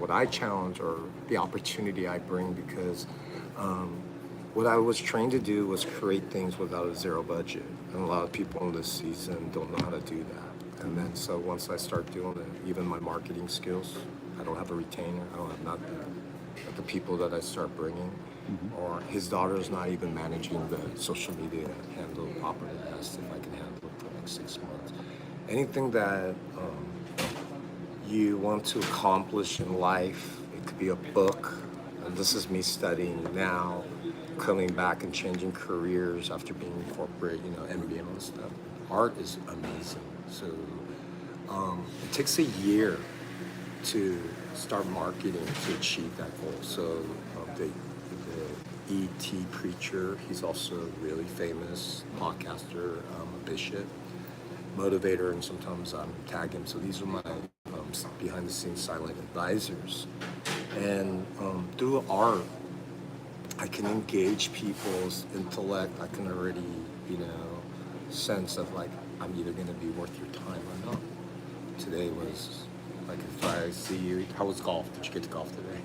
what I challenge or the opportunity I bring, because what I was trained to do was create things without a zero budget. And a lot of people in this season don't know how to do that. And then so once I start doing it, even my marketing skills, I don't have a retainer, I don't have nothing. But the people that I start bringing, or his daughter is not even managing the social media handle properly. I asked if I can handle it for like 6 months. Anything that you want to accomplish in life, it could be a book, and this is me studying now, coming back and changing careers after being in corporate, MBA and stuff. Art is amazing. So it takes a year to start marketing to achieve that goal. So the E.T. preacher, he's also really famous podcaster, a bishop, motivator, and sometimes tag him. So these are my behind the scenes silent advisors. And through art, I can engage people's intellect. I can already, sense of like, I'm either going to be worth your time or not. Today was like, if I see you, how was golf? Did you get to golf today?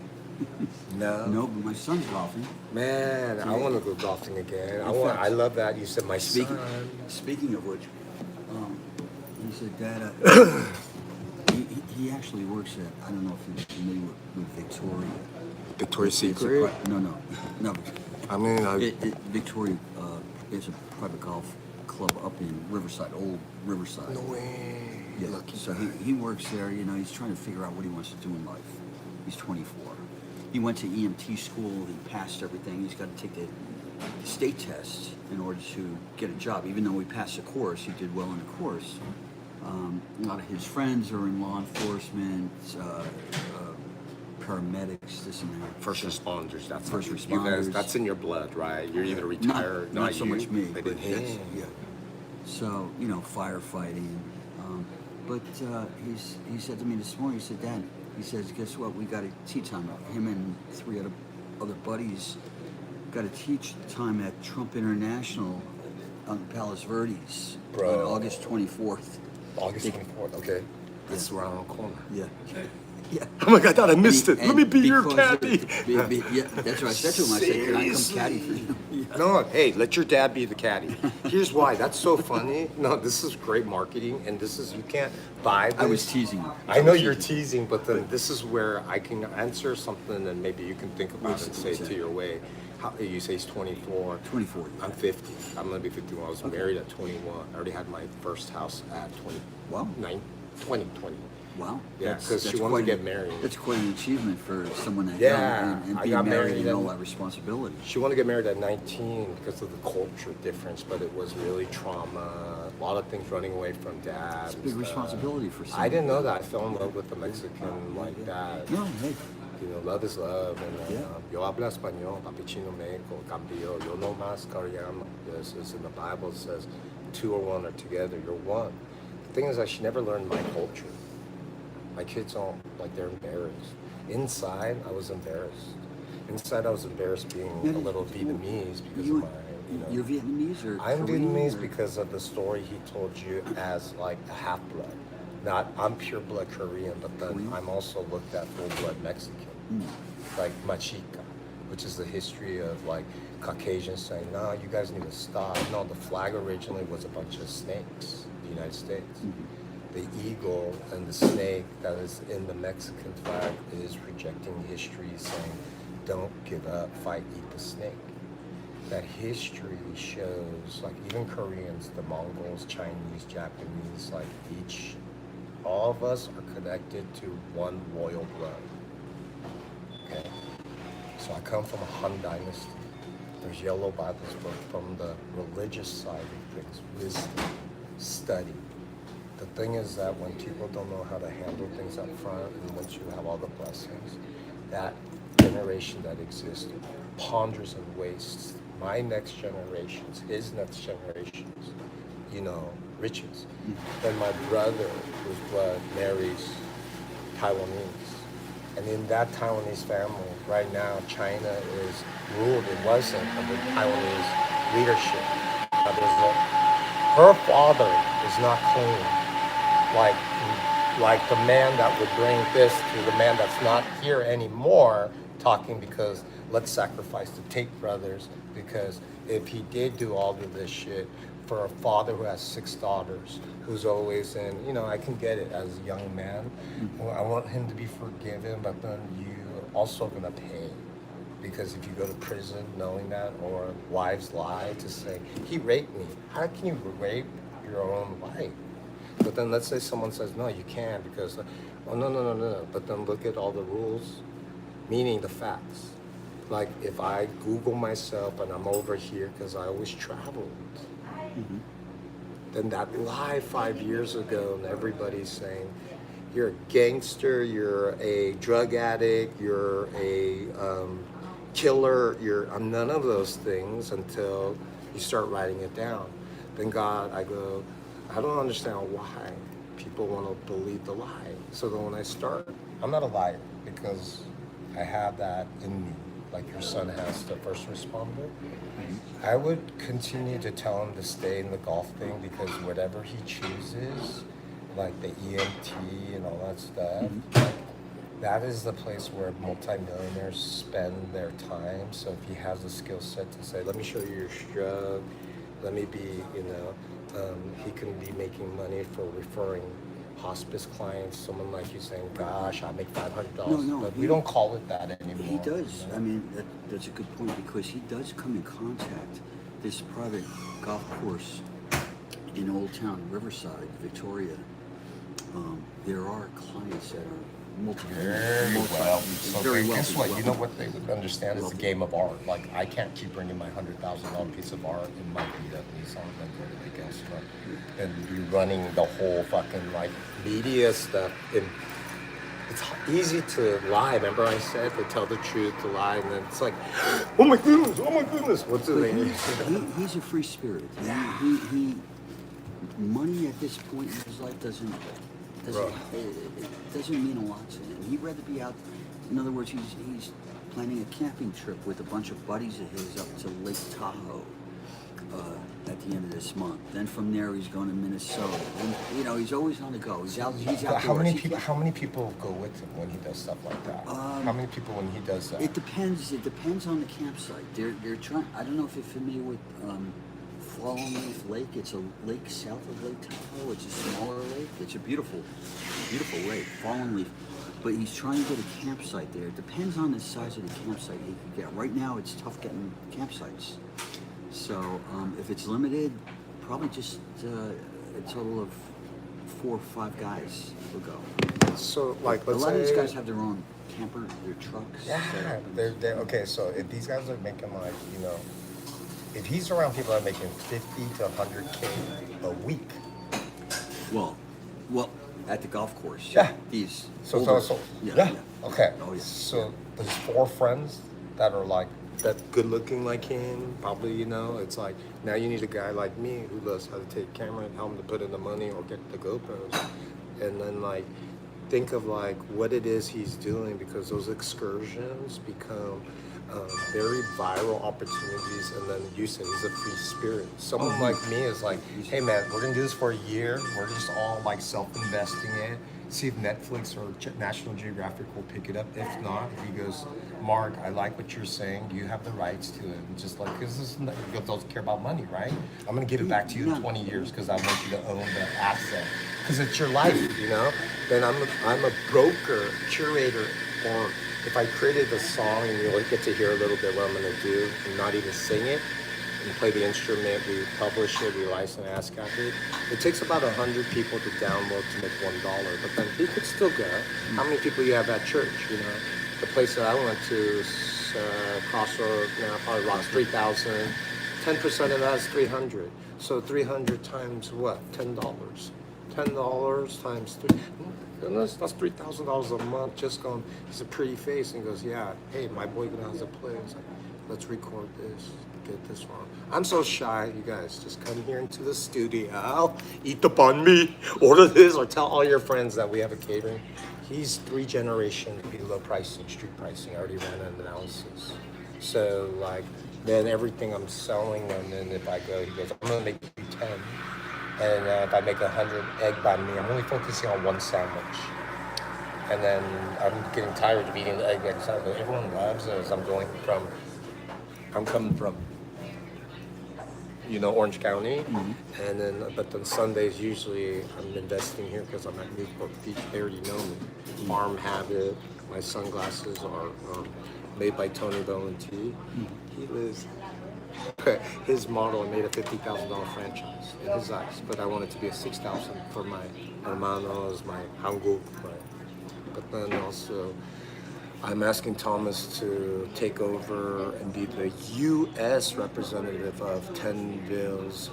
No. No, but my son's golfing. Man, I want to go golfing again. I love that. You said my son. Speaking of which, he said, Dad, he actually works at, I don't know if you're familiar with Victoria. Victoria's Secret? No. I mean, Victoria is a private golf club up in Riverside, old Riverside. No way. Yeah, so he works there, he's trying to figure out what he wants to do in life. He's 24. He went to EMT school, he passed everything. He's got to take the state test in order to get a job. Even though he passed the course, he did well in the course. A lot of his friends are in law enforcement, paramedics, this and that. First responders. That's First You responders. guys, that's in your blood, right? You're either retired, not so you, much me, but but him. yeah. So firefighting. But he said to me this morning, he said, Dad, he says, guess what? We got a tea time. Him and 3 other buddies got a teach time at Trump International on Palos Verdes on August 24th. August 24th, okay. That's around the corner. Yeah. Yeah. Oh my God, I missed it. Let me be your caddy. Yeah, that's what I said to him. I said, can I come caddy for you? Yeah. No, hey, let your dad be the caddy. Here's why. That's so funny. No, this is great marketing, and you can't buy this. I was teasing you. I know you're teasing, but then this is where I can answer something, and maybe you can think about it and say it to your way. You say he's 24. 24. I'm 50. I'm going to be 51. I was married at 21. I already had my first house at 20. Wow. 20. Wow. Yeah, because she wanted to get married. That's quite an achievement for someone that young and I being got married married and all that responsibility. She wanted to get married at 19 because of the culture difference, but it was really trauma. A lot of things running away from dad. It's a big responsibility for someone. I didn't know that. I fell in love with a Mexican like that. No, hey. Love is love. And yo habla español, papi chino Mexico, cambio. Yo no más cariamo. This is in the Bible. It says, 2 or 1 are together. You're one. The thing is, I should never learn my culture. My kids don't, they're embarrassed. Inside, I was embarrassed. Inside, I was embarrassed being a little Vietnamese because of my, You're Vietnamese or I'm Korean Vietnamese or? because of the story he told you as like a half-blood. I'm pure blood Korean, but then I'm also looked at full-blood Mexican. Like Machica, which is the history of like Caucasians saying, no, you guys need to stop. No, the flag originally was a bunch of snakes, the United States. The eagle and the snake that is in the Mexican flag is rejecting history, saying, don't give up, fight, eat the snake. That history shows, like even Koreans, the Mongols, Chinese, Japanese, all of us are connected to one royal blood. Okay? So I come from a Han dynasty. There's yellow Bibles, but from the religious side of things, wisdom, study. The thing is that when people don't know how to handle things up front, and once you have all the blessings, that generation that exists ponders and wastes my next generations, his next generations, riches. Then my brother, whose blood marries Taiwanese. And in that Taiwanese family, right now, China is ruled, it wasn't, under Taiwanese leadership. Her father is not clean. like the man that would bring this to the man that's not here anymore, talking because let's sacrifice the Tate brothers, because if he did do all of this shit for a father who has 6 daughters, who's always in, I can get it as a young man. I want him to be forgiven, but then you also gonna pay. Because if you go to prison knowing that, or wives lie to say, he raped me. How can you rape your own wife? But then let's say someone says, no, you can't because, oh, no. But then look at all the rules, meaning the facts. Like if I Google myself and I'm over here because I always traveled, then that lie 5 years ago and everybody's saying, you're a gangster, you're a drug addict, you're a killer, I'm none of those things until you start writing it down. Then God, I go, I don't understand why people want to believe the lie. So then when I start, I'm not a liar because I have that in me, like your son has the first responder. I would continue to tell him to stay in the golf thing because whatever he chooses, like the EMT and all that stuff, like, that is the place where multimillionaires spend their time. So if he has the skill set to say, let me show you your stroke, let me be, he can be making money for referring hospice clients, someone like you saying, gosh, I make $500, No, but we don't call it that anymore. He does. I mean, that's a good point because he does come in contact. This private golf course in Old Town, Riverside, Victoria, there are clients that are Very well. So very guess what? wealthy. You know what they would understand is the Wealthy. game of art. Like I can't keep bringing my $100,000 piece of art in my beat up Nissan and go to the gas truck and be running the whole fucking like media stuff. And it's easy to lie. Remember I said to tell the truth, to lie, and then it's like, oh my goodness, what's the name? He's a free spirit. He money at this point in his life doesn't mean a lot to him. He'd rather be out. In other words, he's planning a camping trip with a bunch of buddies of his up to Lake Tahoe at the end of this month. Then from there he's going to Minnesota. And, he's always on the go. He's out. How many people go with him when he does stuff like that? How many people when he does that? It depends. It depends on the campsite. They're trying. I don't know if you're familiar with Fallen Leaf Lake. It's a lake south of Lake Tahoe. It's a smaller lake. It's a beautiful lake, Fallen Leaf. But he's trying to get a campsite there. It depends on the size of the campsite he can get. Right now, it's tough getting campsites. So if it's limited, probably just a total of 4 or 5 guys will go. So, like, let's a lot say, of these guys have their own camper, their trucks. Yeah, they're okay. So if these guys are making like, if he's around people that are making 50 to 100K a week. Well, at the golf course. Yeah. These. So, Yeah. Okay. Oh, yeah. So there's 4 friends that are like that good looking like him. Probably, it's like now you need a guy like me who knows how to take camera and how him to put in the money or get the GoPros, and then like think of like what it is he's doing because those excursions become very viral opportunities. And then you said he's a free spirit. Someone like me is like, hey man, we're gonna do this for a year. We're just all like self-investing it. See if Netflix or National Geographic will pick it up. If not, if he goes, Mark, I like what you're saying. You have the rights to it. And just like, because this you don't care about money, right? I'm gonna give it back to you in 20 years because I want you to own the asset. Because it's your life, Then I'm a broker, curator, or if I created a song and you'll get to hear a little bit what I'm gonna do and not even sing it, and play the instrument, we publish it, we license ASCAP. It takes about 100 people to download to make $1, but then he could still go. How many people you have at church, The place that I went to is Crossroad, now probably around 3,000. 10% of that is 300. So 300 times what? $10. $10 times 3. Goodness, that's $3,000 a month just going. He's a pretty face, and he goes, yeah. Hey, my boy has a play. It's like, let's record this. Get this wrong. I'm so shy, you guys. Just come here into the studio, eat the banh mi, order this, or tell all your friends that we have a catering. He's 3 generations below pricing, street pricing. I already ran an analysis. So then everything I'm selling, and then if I go, he goes, I'm gonna make you 10. And if I make 100 egg banh mi, I'm only focusing on one sandwich. And then I'm getting tired of eating the egg sandwich. Everyone loves it. As I'm coming from, Orange County, and then but then Sundays usually I'm investing here because I'm at Newport Beach. They already know me. Farm Habit. My sunglasses are made by Tony Valenti. He lives. His model, I made a $50,000 franchise in his eyes, but I want it to be a 6,000 for my hermanos, my Hanguk, but then also I'm asking Thomas to take over and be the U.S. representative of Tenville's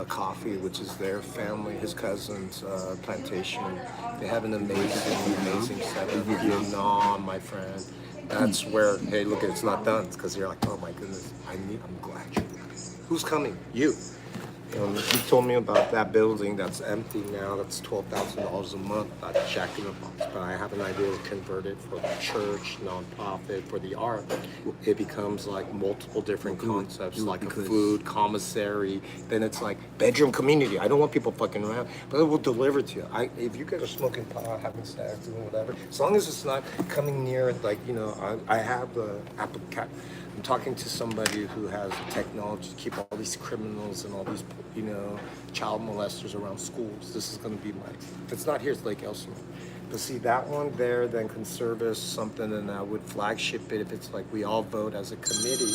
Coffee, which is their family, his cousin's plantation. They have an amazing setup. Vietnam, my friend. That's where, hey, look, it's not done. It's because you're like, oh my goodness, I'm glad you're coming. Who's coming? You. He told me about that building that's empty now. That's $12,000 a month. That's Jack in the Box. But I have an idea to convert it for the church, nonprofit, for the art. It becomes like multiple different concepts, like a food commissary. Then it's like bedroom community. I don't want people fucking around, but it will deliver to you. If you guys are smoking pot, having sex, doing whatever, as long as it's not coming near, like I have the Apple Cat. I'm talking to somebody who has the technology to keep all these criminals and all these, child molesters around schools. This is going to be if it's not here, it's Lake Elsinore. But see, that one there then can service something, and I would flagship it if it's like we all vote as a committee.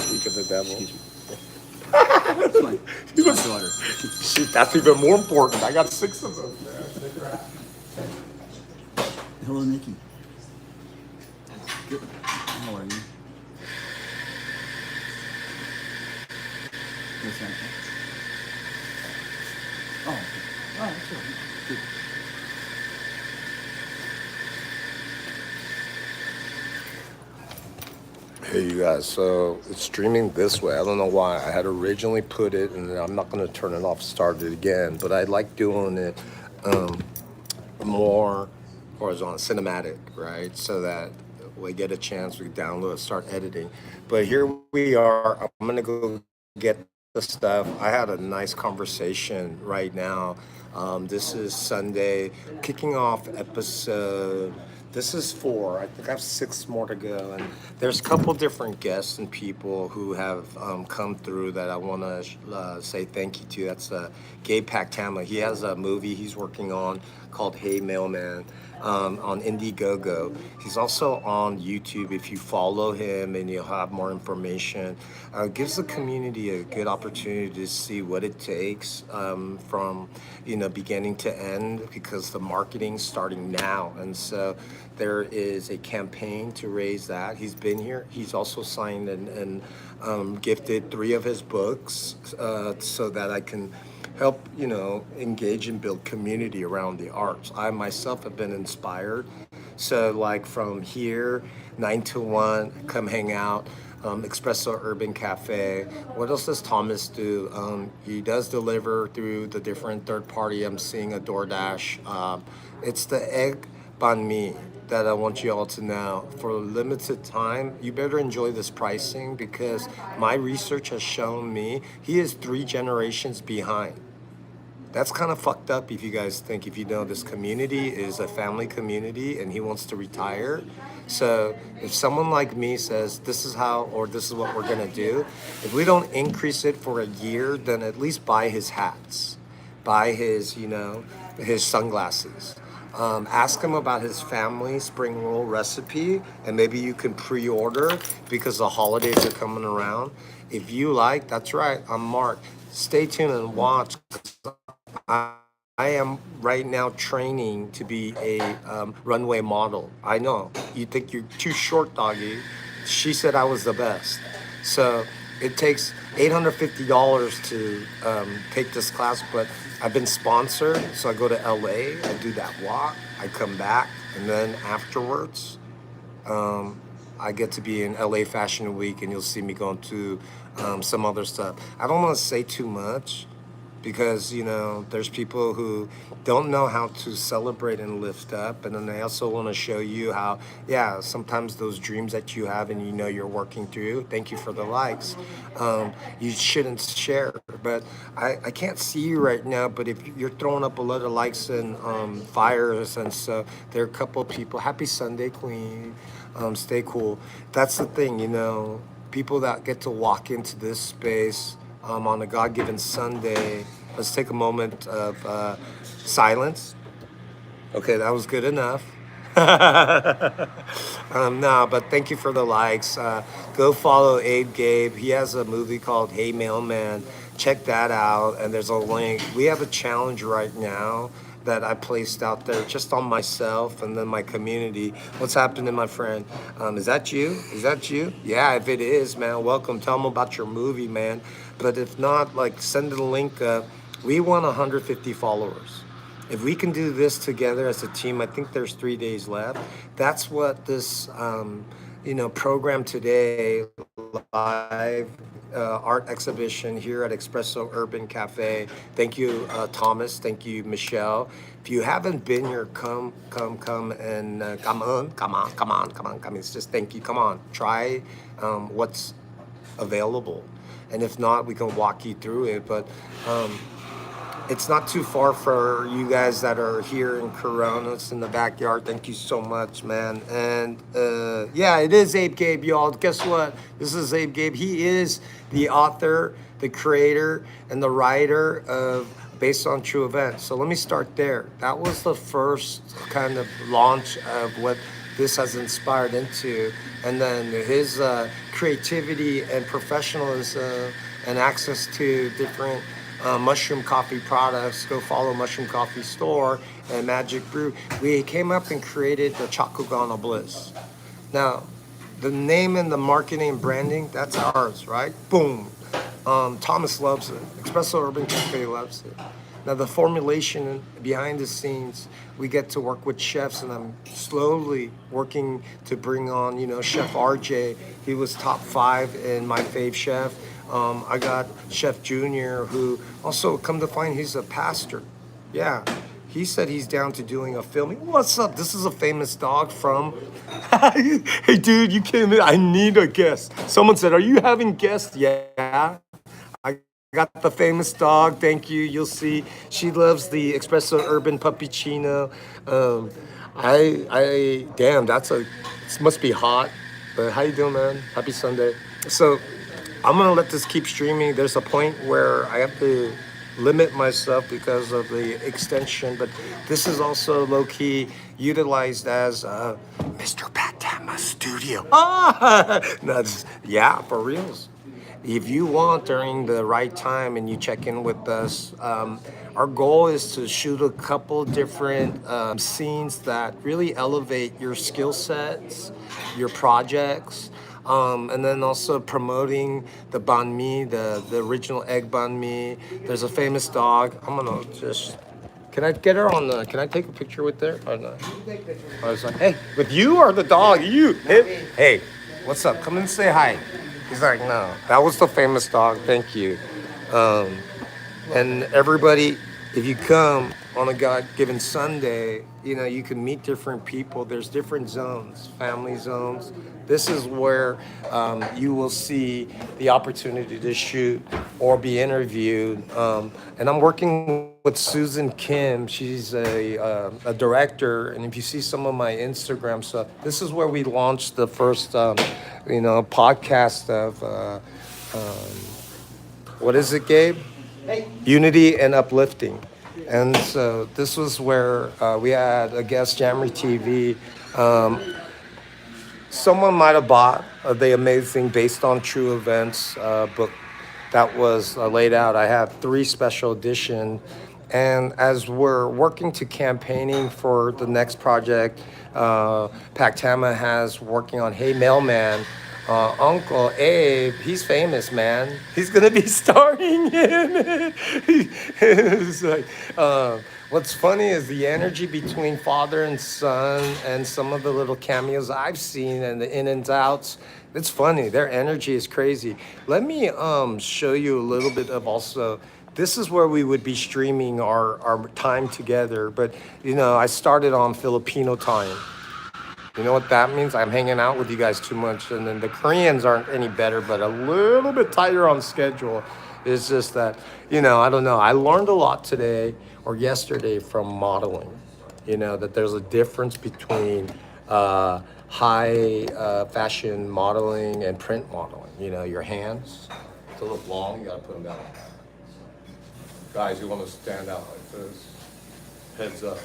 Speak of the devil. That's my daughter. Shit, that's even more important. I got 6 of them there. Hello, Nikki. Good. How are you? What's that? Oh, okay. Oh, that's all right. Good. Hey, you guys. So it's streaming this way. I don't know why. I had originally put it, and I'm not going to turn it off, start it again. But I like doing it more horizontal, cinematic, right? So that we get a chance, we download, start editing. But here we are. I'm gonna go get the stuff. I had a nice conversation right now. This is Sunday, kicking off episode. This is 4. I think I have 6 more to go, and there's a couple different guests and people who have come through that I want to say thank you to. That's Gabe Pactama. He has a movie he's working on called Hey Mailman on Indiegogo. He's also on YouTube. If you follow him, and you'll have more information. Gives the community a good opportunity to see what it takes from beginning to end, because the marketing's starting now, and so there is a campaign to raise that. He's been here. He's also signed and gifted 3 of his books so that I can help engage and build community around the arts. I myself have been inspired. So like from here, 9 to 1, come hang out. Xpresso Urban Cafe. What else does Thomas do? He does deliver through the different third party. I'm seeing a DoorDash. It's the egg banh mi that I want you all to know. For a limited time, you better enjoy this pricing, because my research has shown me he is 3 generations behind. That's kind of fucked up if you guys think, if you know this community is a family community and he wants to retire. So if someone like me says this is how, or this is what we're gonna do, if we don't increase it for a year, then at least buy his hats, buy his, his sunglasses. Ask him about his family spring roll recipe, and maybe you can pre-order because the holidays are coming around. If you like, that's right, I'm Mark. Stay tuned and watch. I am right now training to be a runway model. I know, you think you're too short, doggy. She said I was the best. So it takes $850 to take this class, but I've been sponsored. So I go to LA, I do that walk, I come back, and then afterwards, I get to be in LA Fashion Week, and you'll see me going to some other stuff. I don't want to say too much, because there's people who don't know how to celebrate and lift up, and then they also want to show you how, yeah, sometimes those dreams that you have and you're working through, thank you for the likes, you shouldn't share. But I can't see you right now, but if you're throwing up a lot of likes and fires, and so there are a couple of people. Happy Sunday, Queen. Stay cool. That's the thing, people that get to walk into this space on a God-given Sunday. Let's take a moment of silence. Okay, that was good enough. No, but thank you for the likes. Go follow Abe Gabe. He has a movie called Hey Mailman. Check that out. And there's a link. We have a challenge right now that I placed out there just on myself and then my community. What's happening, my friend? Is that you? Is that you? Yeah, if it is, man, welcome. Tell them about your movie, man. But if not, send the link. We want 150 followers. If we can do this together as a team, I think there's 3 days left. That's what this, program today, live art exhibition here at Xpresso Urban Cafe. Thank you, Thomas. Thank you, Michelle. If you haven't been here, come, and come on. It's just thank you. Come on, try what's available, and if not, we can walk you through it. But it's not too far for you guys that are here in Corona. It's in the backyard. Thank you so much, man. And yeah, it is Abe Gabe, y'all. Guess what? This is Abe Gabe. He is the author, the creator, and the writer of Based on True Events. So let me start there. That was the first kind of launch of what this has inspired into. And then his creativity and professionalism and access to different mushroom coffee products. Go follow Mushroom Coffee Store and Magic Brew. We came up and created the Chocogana Bliss. Now, the name and the marketing and branding, that's ours, right? Boom. Thomas loves it. Xpresso Urban Cafe loves it. Now, the formulation behind the scenes, we get to work with chefs, and I'm slowly working to bring on, Chef RJ. He was top 5 in my fave chef. I got Chef Junior, who also, come to find, he's a pastor. Yeah, he said he's down to doing a filming. What's up? This is a famous dog from... Hey, dude, you came in. I need a guest. Someone said, are you having guests? Yeah. I got the famous dog. Thank you. You'll see. She loves the Xpresso Urban Puppuccino. Damn, this must be hot. But how you doing, man? Happy Sunday. So... I'm gonna let this keep streaming. There's a point where I have to limit myself because of the extension, but this is also low-key utilized as Mr. Patama Studio. Yeah, for reals. If you want during the right time and you check in with us, our goal is to shoot a couple different scenes that really elevate your skill sets, your projects, and then also promoting the banh mi, the original egg banh mi. There's a famous dog. I'm gonna just, can I get her on can I take a picture with her? Or not? I was like, hey, with you or the dog? You. Hey, what's up? Come and say hi. He's like, no. That was the famous dog. Thank you. And everybody, if you come on a God-given Sunday, you can meet different people. There's different zones, family zones. This is where you will see the opportunity to shoot or be interviewed. And I'm working with Susan Kim. She's a director. And if you see some of my Instagram stuff, this is where we launched the first, podcast of, what is it, Gabe? Unity and Uplifting. And so this was where we had a guest, Jamry TV. Someone might have bought the amazing Based on True Events book that was laid out. I have 3 special edition. And as we're working to campaigning for the next project, Pactama has working on Hey Mailman. Uncle Abe, he's famous, man. He's gonna be starring in it. It's like, what's funny is the energy between father and son, and some of the little cameos I've seen, and the in and outs. It's funny. Their energy is crazy. Let me show you a little bit of also. this is where we would be streaming our time together. But, you know, I started on Filipino time. You know what that means? I'm hanging out with you guys too much. And then the Koreans aren't any better, but a little bit tighter on schedule. It's just that, you know, I don't know. I learned a lot today or yesterday from modeling, you know, that there's a difference between high fashion modeling and print modeling. You know, your hands, to look long, you gotta put them down. Guys, you wanna stand out like this, heads up.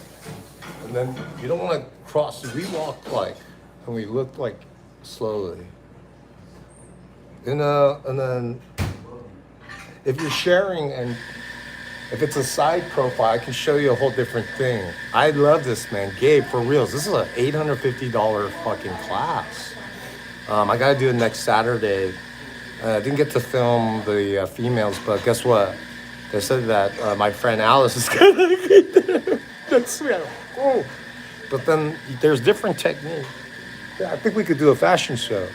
And then you don't want to cross. We walk like, and we look like slowly. You know, and then if you're sharing and if it's a side profile, I can show you a whole different thing. I love this, man. Gabe, for reals. This is an $850 fucking class. I got to do it next Saturday. I didn't get to film the females, but guess what? They said that my friend Alice is going to be there. That's sweet. Oh. But then there's different technique. Yeah, I think we could do a fashion show.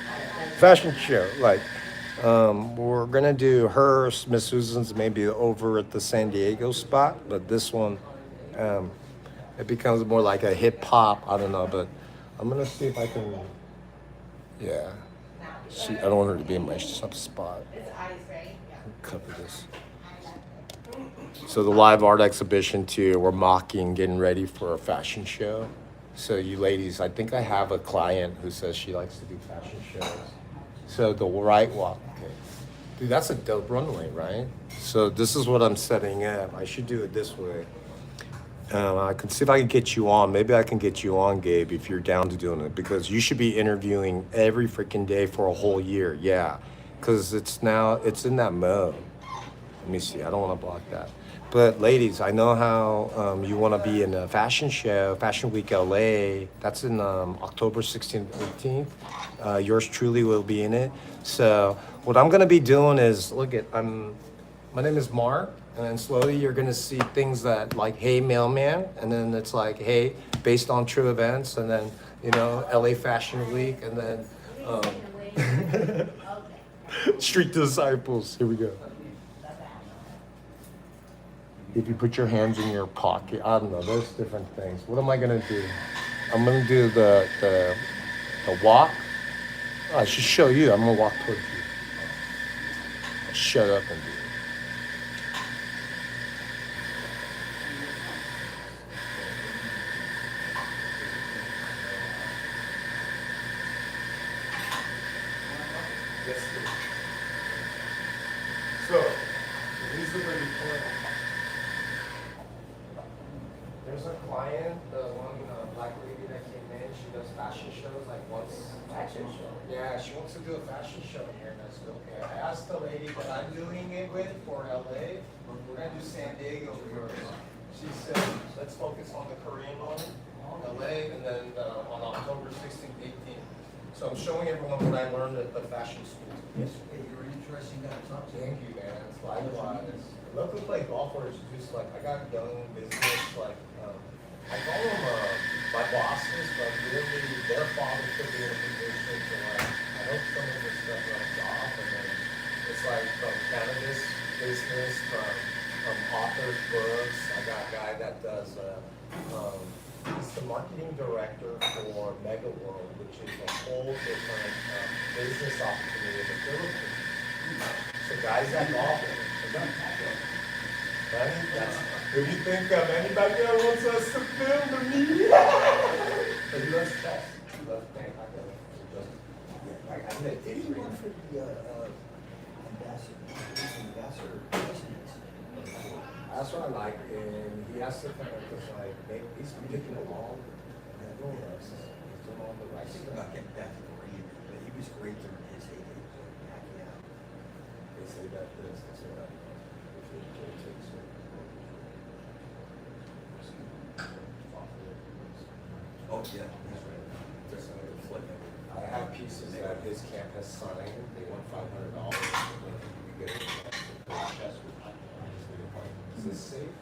Like, we're gonna do hers, Miss Susan's maybe over at the San Diego spot, but this one, it becomes more like a hip hop. I don't know, but I'm gonna see if I can. Yeah. See, I don't want her to be in my spot. Cover this. So the live art exhibition too, we're mocking, getting ready for a fashion show. So you ladies, I think I have a client who says she likes to do fashion shows. So the right walk, okay. Dude, that's a dope runway, right? So this is what I'm setting up. I should do it this way. I can see if I can get you on. Maybe I can get you on, Gabe, if you're down to doing it. Because you should be interviewing every freaking day for a whole year. Yeah, because it's in that mode. Let me see, I don't want to block that. But ladies, I know how you want to be in a fashion show, Fashion Week LA. That's in October 16th, 18th. Yours truly will be in it. So what I'm gonna be doing is, look at, my name is Mark, and then slowly you're gonna see things that like, hey, mailman, and then it's like, hey, based on true events, and then, you know, LA Fashion Week, and then Street Disciples. Here we go. If you put your hands in your pocket, I don't know, there's different things. What am I gonna do? I'm gonna do the walk. I should show you. I'm gonna walk towards you. Shut up and do it. Yes, so, these are really cool. There's a client, the one black lady that came in, she does fashion shows like once. Fashion show? Yeah, she wants to do a fashion show here, and I said, okay. I asked the lady that I'm doing it with for LA, we're gonna do San Diego first. She said, let's focus on the Korean one, LA, and then on October 16th, 18th. So I'm showing everyone what I learned at the fashion school. Yes, you're an interesting guy to talk to. Thank you, man. It's likewise. I love to play golf where it's just like, I got young business, like, I call them my bosses, but really their father put me in a position to like, I hope some of this stuff runs off, and then it's like from cannabis business, from authors, books. I got a guy that does, he's the marketing director for Mega World, which is a whole different business opportunity in the Philippines. So guys that golf, right? If you think of anybody that wants us to film the media, but he loves chess. He loves playing hockey. I did Did he run for the ambassador presidency? That's what I like, and he has to kind of just like make these picking along. And doing this, he's doing all the right Think stuff. about getting back to Korea, but he was great during his heyday. They say that this, they say that. Oh, yeah, that's right. Just flip it. I have pieces that his camp has signed. They want $500. You get it. Is this safe?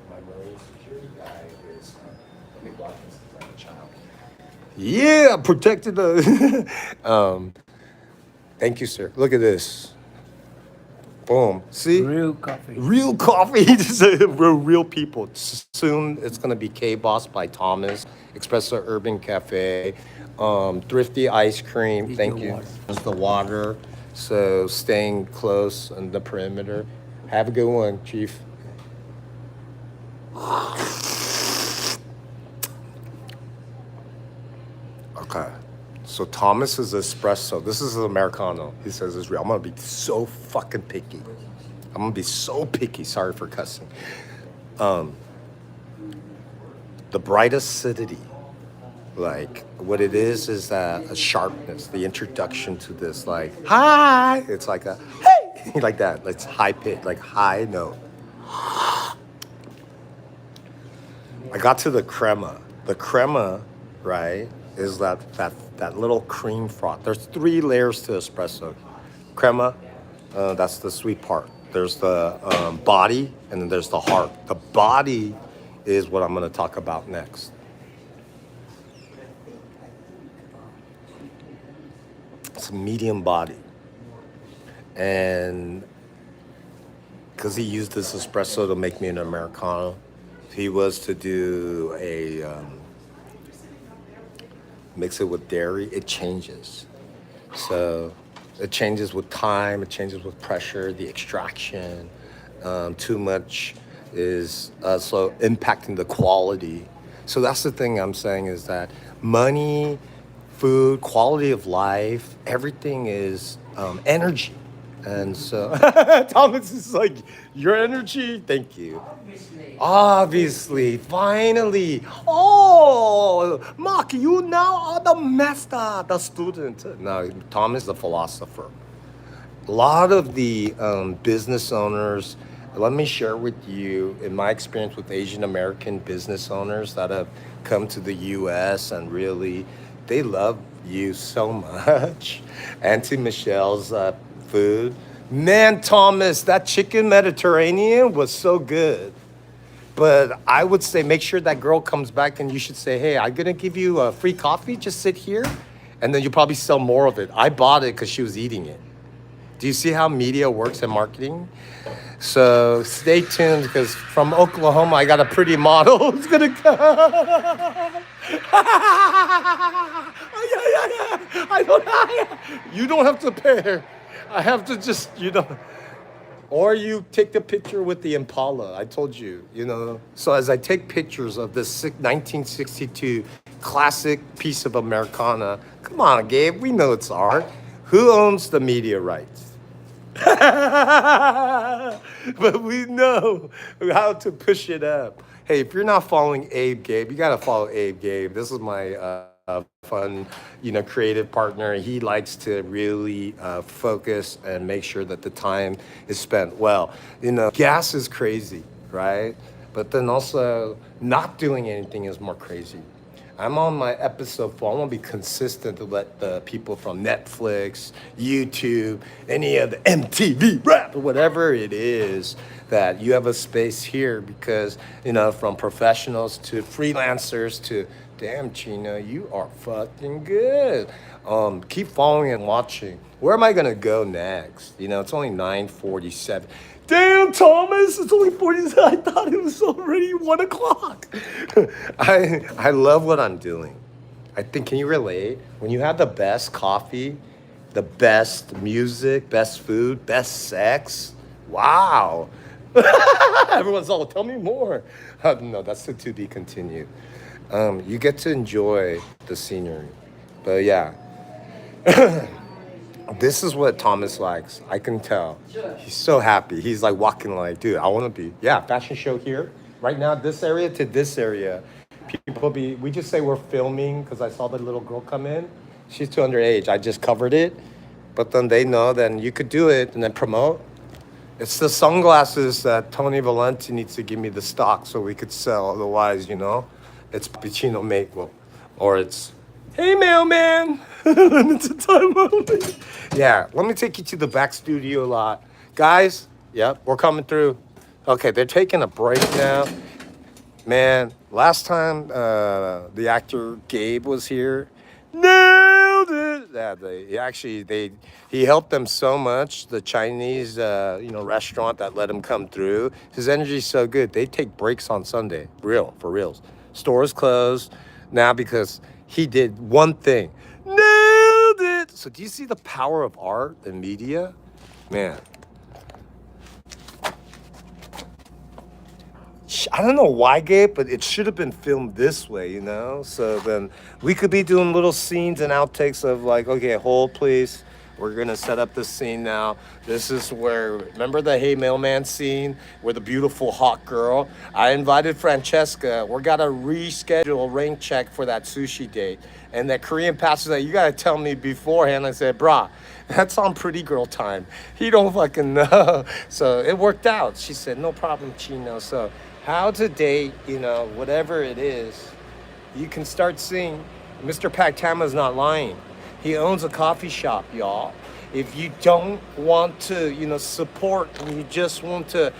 My marine security guy is. Let me block this because I'm a child. Yeah, protected the. Thank you, sir. Look at this. Boom. See? Real coffee. Real coffee. Real people. Soon it's gonna be K-Boss by Thomas, Xpresso Urban Cafe, Thrifty Ice Cream. Here's Thank your you. water. There's the water. So staying close on the perimeter. Have a good one, Chief. Okay. So Thomas is espresso. This is an Americano. He says it's real. I'm gonna be so fucking picky. I'm gonna be so picky. Sorry for cussing. The bright acidity, like what it is that a sharpness, the introduction to this, like hi. It's like a hey, like that. It's high pitch, like high note. I got to the crema. The crema, right, is that little cream froth. There's 3 layers to espresso. Crema, that's the sweet part. There's the body, and then there's the heart. The body is what I'm going to talk about next. It's a medium body. And because he used this espresso to make me an Americano, if he was to do a mix it with dairy, it changes. So it changes with time, it changes with pressure, the extraction. Too much is also impacting the quality. So that's the thing I'm saying is that money, food, quality of life, everything is energy. And so Thomas is like, your energy, thank you. Obviously, finally. Oh, Mark, you now are the master, the student. No, Thomas is a philosopher. A lot of the business owners, let me share with you, in my experience with Asian American business owners that have come to the US and really, they love you so much. Auntie Michelle's food. Man, Thomas, that chicken Mediterranean was so good. But I would say make sure that girl comes back and you should say, hey, I'm going to give you a free coffee. Just sit here. And then you probably sell more of it. I bought it because she was eating it. Do you see how media works and marketing? So stay tuned because from Oklahoma, I got a pretty model who's going to come. You don't have to pay. I have to just, or you take the picture with the Impala. I told you, So as I take pictures of this 1962 classic piece of Americana, come on, Gabe, we know it's art. Who owns the media rights? But we know how to push it up. Hey, if you're not following Abe Gabe, you got to follow Abe Gabe. This is my fun, creative partner. He likes to really focus and make sure that the time is spent well. Gas is crazy, right? But then also not doing anything is more crazy. I'm on my episode 4. I want to be consistent to let the people from Netflix, YouTube, any of the MTV rap, or whatever it is, that you have a space here because, from professionals to freelancers to, damn, Chino, you are fucking good. Keep following and watching. Where am I going to go next? It's only 9:47. Damn, Thomas, it's only 40. I thought it was already 1 o'clock. I love what I'm doing. I think, can you relate? When you have the best coffee, the best music, best food, best sex, wow. Everyone's all, tell me more. No, that's to be continued. You get to enjoy the scenery. But yeah. This is what Thomas likes. I can tell. He's so happy. He's like walking like, dude, I want to be. Yeah, fashion show here. Right now, this area to this area. We just say we're filming because I saw the little girl come in. She's too underage. I just covered it. But then they know then you could do it and then promote. It's the sunglasses that Tony Valenti needs to give me the stock so we could sell. Otherwise, it's Pacino Maple. Or it's, hey, mailman. It's a time only. Yeah, let me take you to the back studio lot. Guys, yep, we're coming through. Okay, they're taking a break now. Man, last time the actor Gabe was here, nailed it. Yeah, he helped them so much. The Chinese, restaurant that let him come through. His energy's so good. They take breaks on Sunday, for reals. Stores closed now because he did one thing, nailed it. So do you see the power of art and media, man? I don't know why, Gabe, but it should have been filmed this way, So then we could be doing little scenes and outtakes of like, okay, hold please. We're gonna set up this scene now. This is where, remember the Hey Mailman scene with the beautiful hot girl? I invited Francesca. We're gotta reschedule a rain check for that sushi date. And that Korean pastor said, you gotta tell me beforehand. I said, brah, that's on pretty girl time. He don't fucking know. So it worked out. She said, no problem, Chino. So how to date, whatever it is, you can start seeing Mr. Pactama's not lying. He owns a coffee shop, y'all. If you don't want to, support, and you just want to,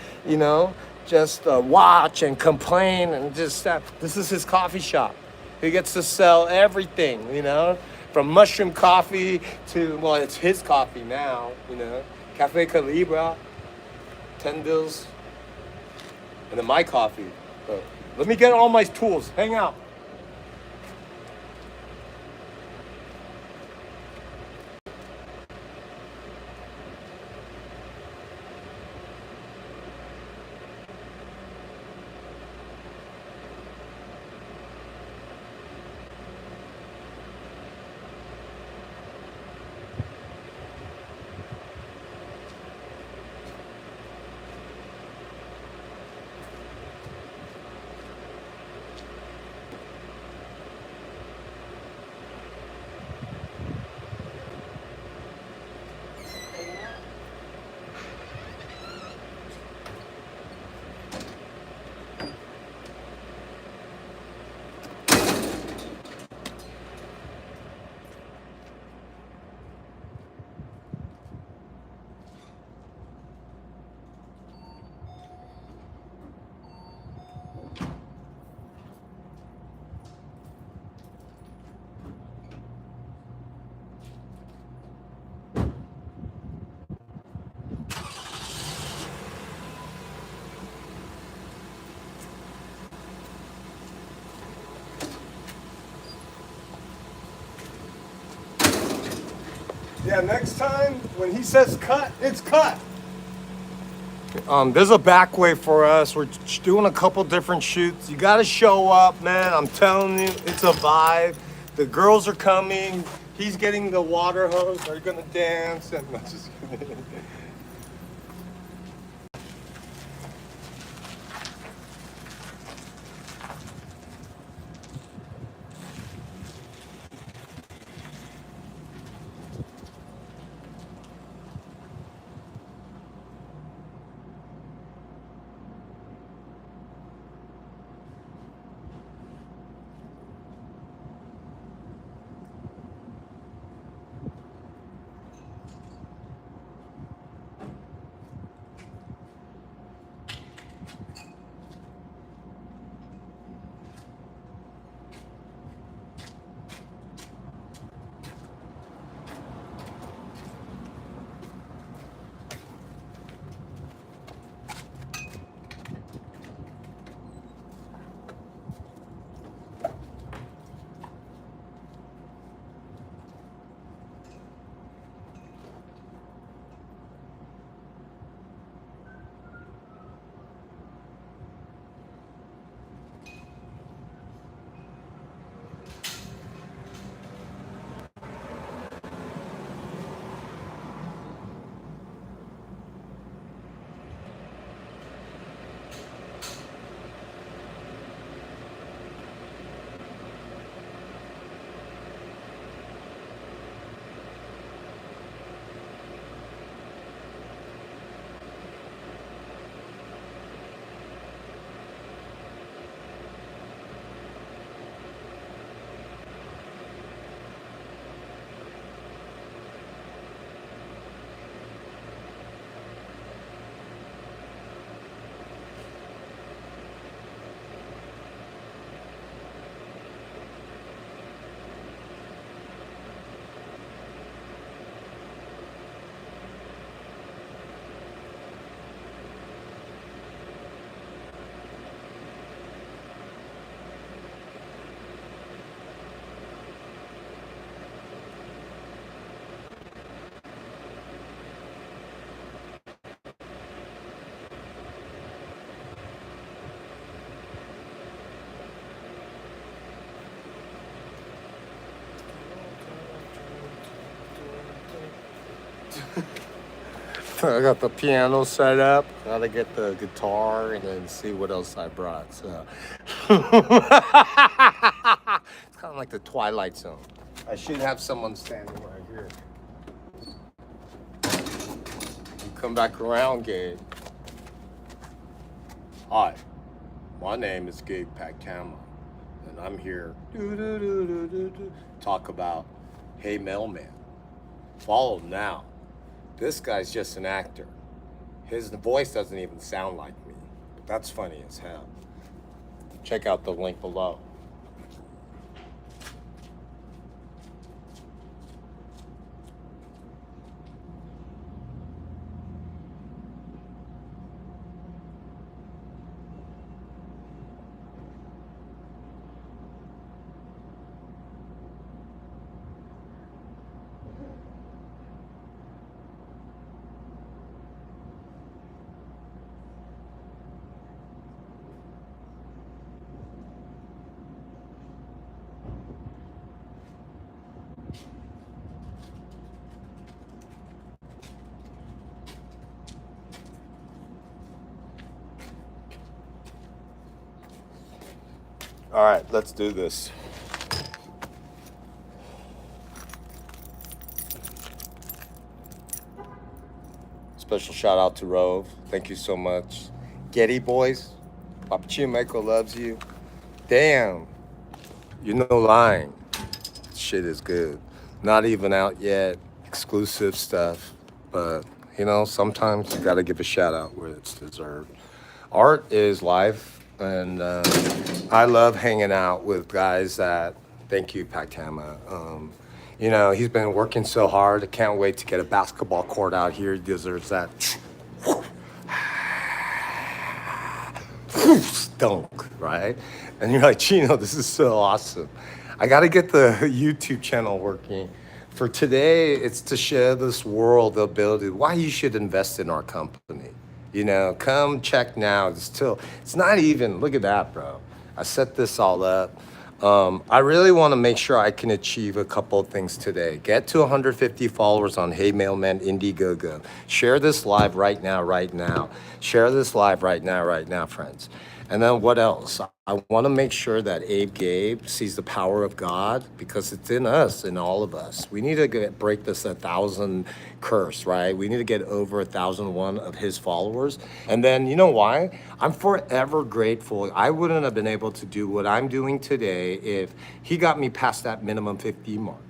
just watch and complain and just this is his coffee shop. He gets to sell everything, from mushroom coffee to, well, it's his coffee now, Cafe Calibra, 10 bills. And then my coffee. So let me get all my tools. Hang out. Yeah, next time when he says cut, it's cut. There's a back way for us. We're doing a couple different shoots. You gotta show up, man. I'm telling you, it's a vibe. The girls are coming. He's getting the water hose. They're gonna dance. And just I got the piano set up. Gotta get the guitar and then see what else I brought. So it's kind of like the Twilight Zone. I should have someone standing right here. You come back around, Gabe. Hi, my name is Gabe Pactama, and I'm here talk about Hey Mailman. Follow him now. This guy's just an actor. His voice doesn't even sound like me. But that's funny as hell. Check out the link below. All right, let's do this. Special shout out to Rove. Thank you so much. Getty boys, Papa Chimeco loves you. Damn, you're no lying. Shit is good. Not even out yet. Exclusive stuff. But, you know, sometimes you gotta give a shout out where it's deserved. Art is life. And I love hanging out with guys that, thank you, Pactama. You know, he's been working so hard. I can't wait to get a basketball court out here. He deserves that. Dunk, right? And you're like, Chino, this is so awesome. I got to get the YouTube channel working. For today, it's to share this world the ability, why you should invest in our company. You know, come check now. It's not even, look at that, bro. I set this all up. I really want to make sure I can achieve a couple of things today. Get to 150 followers on Hey Mailman Indiegogo. Share this live right now. Share this live right now, friends. And then what else? I want to make sure that Gabe sees the power of God because it's in us, in all of us. We need to break this 1,000 curse, right? We need to get over 1,001 of his followers. And then, you know why? I'm forever grateful. I wouldn't have been able to do what I'm doing today if he got me past that minimum 50 mark.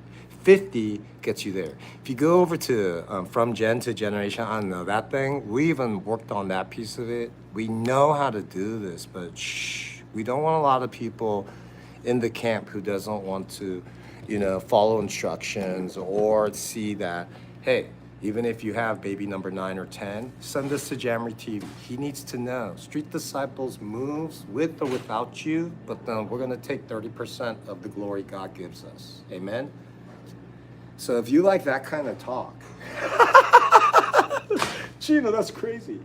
50 gets you there. If you go over to from gen to generation, I don't know, that thing, we even worked on that piece of it. We know how to do this, but shh, we don't want a lot of people in the camp who doesn't want to, you know, follow instructions or see that, hey, even if you have baby number 9 or 10, send this to Jamry TV. He needs to know. Street Disciples moves with or without you, but then we're gonna take 30% of the glory God gives us. Amen? So if you like that kind of talk, Chino, that's crazy.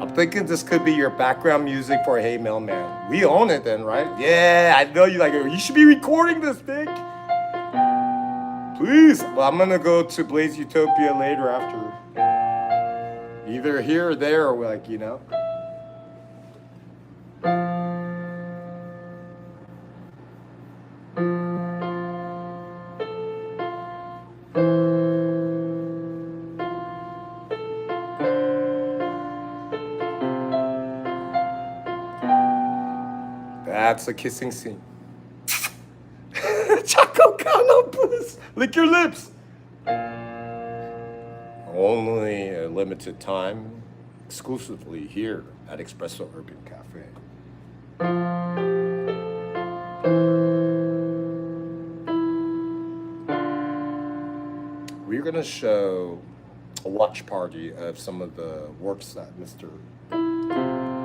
I'm thinking this could be your background music for Hey Mailman. We own it then, right? Yeah, I know you like it. You should be recording this thing. Please. Well, I'm gonna go to Blaze Utopia later after. Either here or there, or like, you know. That's a kissing scene. Chaco Cano, please. Lick your lips. Only a limited time, exclusively here at Xpresso Urban Cafe. We're gonna show a watch party of some of the works that Mr.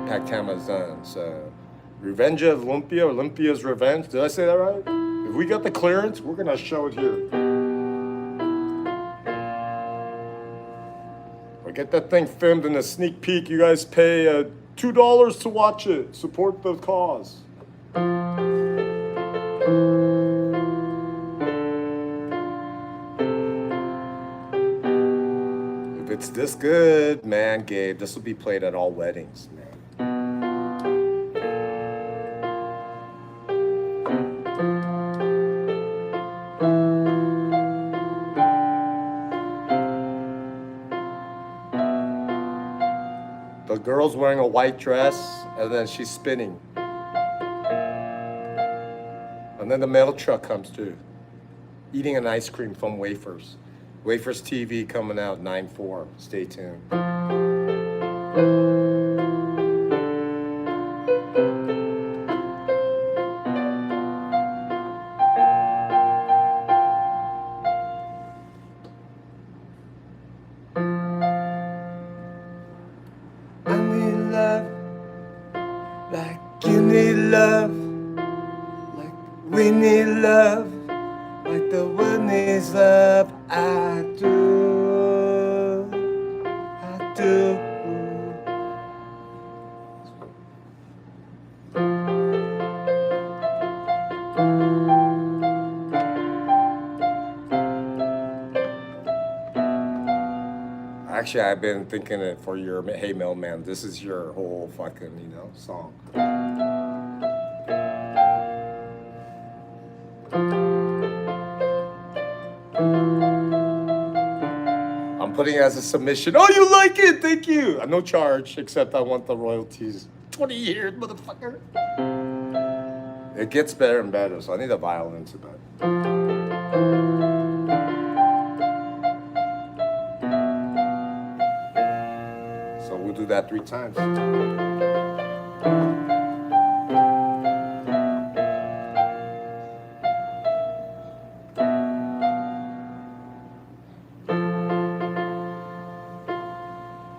Pactama's done. So, Revenge of Olympia, Olympia's Revenge. Did I say that right? If we got the clearance, we're gonna show it here. Get that thing filmed in a sneak peek. You guys pay $2 to watch it. Support the cause. If it's this good, man, Gabe, this will be played at all weddings, man. The girl's wearing a white dress, and then she's spinning. And then the mail truck comes through, eating an ice cream from Wafers. Wafers TV coming out 9/4. Stay tuned. I need love, like you need love, like we need love, like the world needs love. I do, I do. Actually, I've been thinking it for your Hey Mailman. This is your whole fucking, song. I'm putting it as a submission. Oh, you like it? Thank you. No charge, except I want the royalties. 20 years, motherfucker. It gets better and better, so I need a violin to that. So we'll do that 3 times.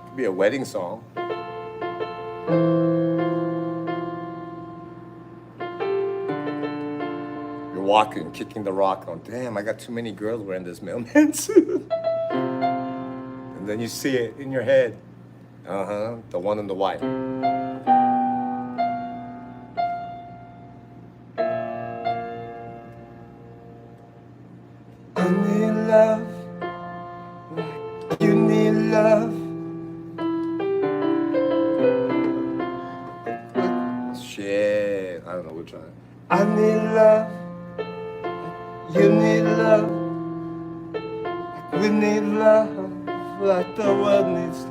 Could be a wedding song. You're walking, kicking the rock on. Damn, I got too many girls wearing this mailman suit. And then you see it in your head. The one in the white. I need love, like you need love. Shit, I don't know which one. I need love, like you need love, like we need love, like the world needs love.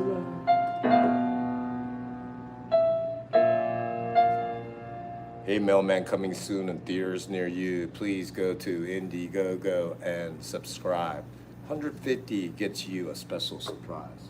Hey Mailman coming soon in theaters near you. Please go to Indiegogo and subscribe. 150 gets you a special surprise.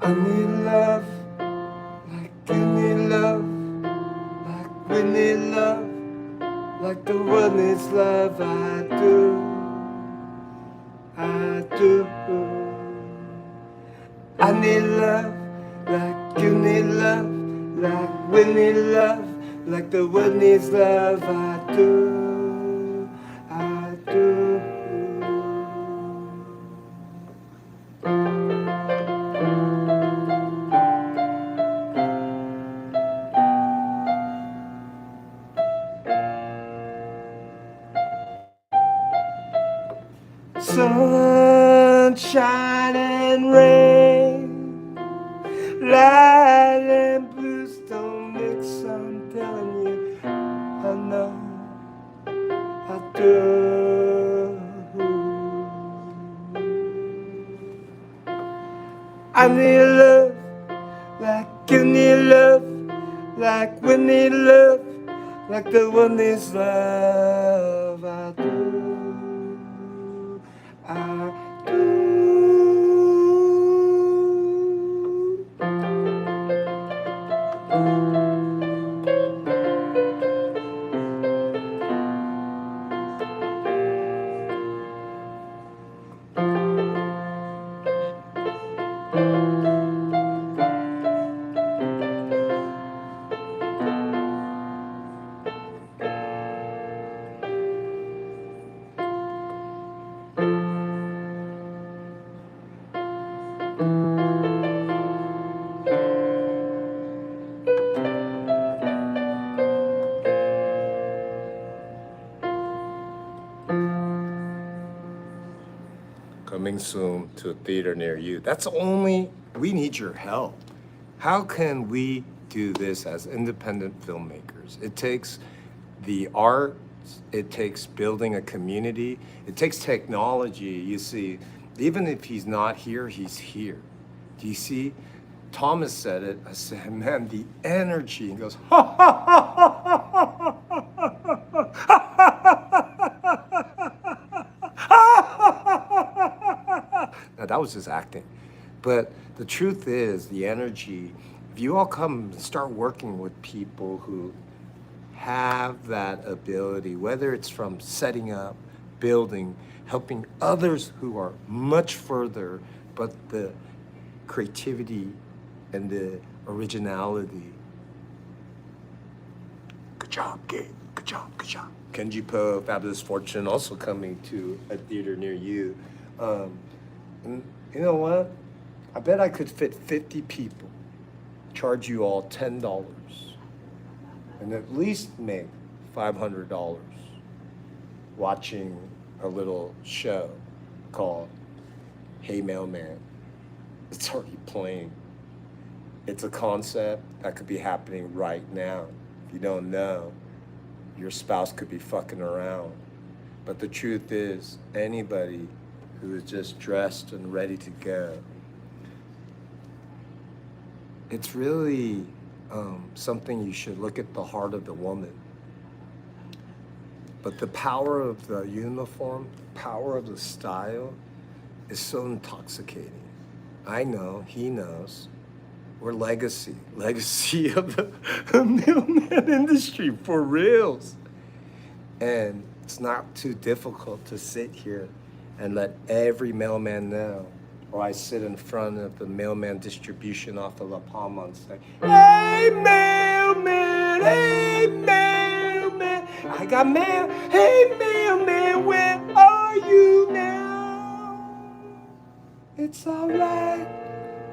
I need love, like you need love, like we need love, like the world needs love. I do, I do. I need love, like you need love, like we need love, like the world needs love. I do, I do. Sunshine and rain, light and blues don't mix. I'm telling you, I know, I do. I need love, like you need love, like we need love, like the one needs love. I do, I do. Coming soon to a theater near you. That's only, we need your help. How can we do this as independent filmmakers? It takes the art, it takes building a community, it takes technology. You see, even if he's not here, he's here. Do you see? Thomas said it. I said, man, the energy. He goes, ha ha ha ha ha ha ha. Now that was just acting. But the truth is, the energy, if you all come and start working with people who have that ability, whether it's from setting up, building, helping others who are much further, but the creativity and the originality. Good job, Gabe. Good job, good job. Kenji Po, Fabulous Fortune, also coming to a theater near you. And you know what? I bet I could fit 50 people, charge you all $10, and at least make $500 watching a little show called Hey Mailman. It's already playing. It's a concept that could be happening right now. If you don't know, your spouse could be fucking around. But the truth is, anybody who is just dressed and ready to go, it's really something you should look at the heart of the woman. But the power of the uniform, the power of the style is so intoxicating. I know, he knows. We're legacy of the mailman industry, for reals. And it's not too difficult to sit here and let every mailman know. Or I sit in front of the mailman distribution off of La Palma and say, hey mailman, hey mailman, I got mail, hey mailman, where are you now? It's alright,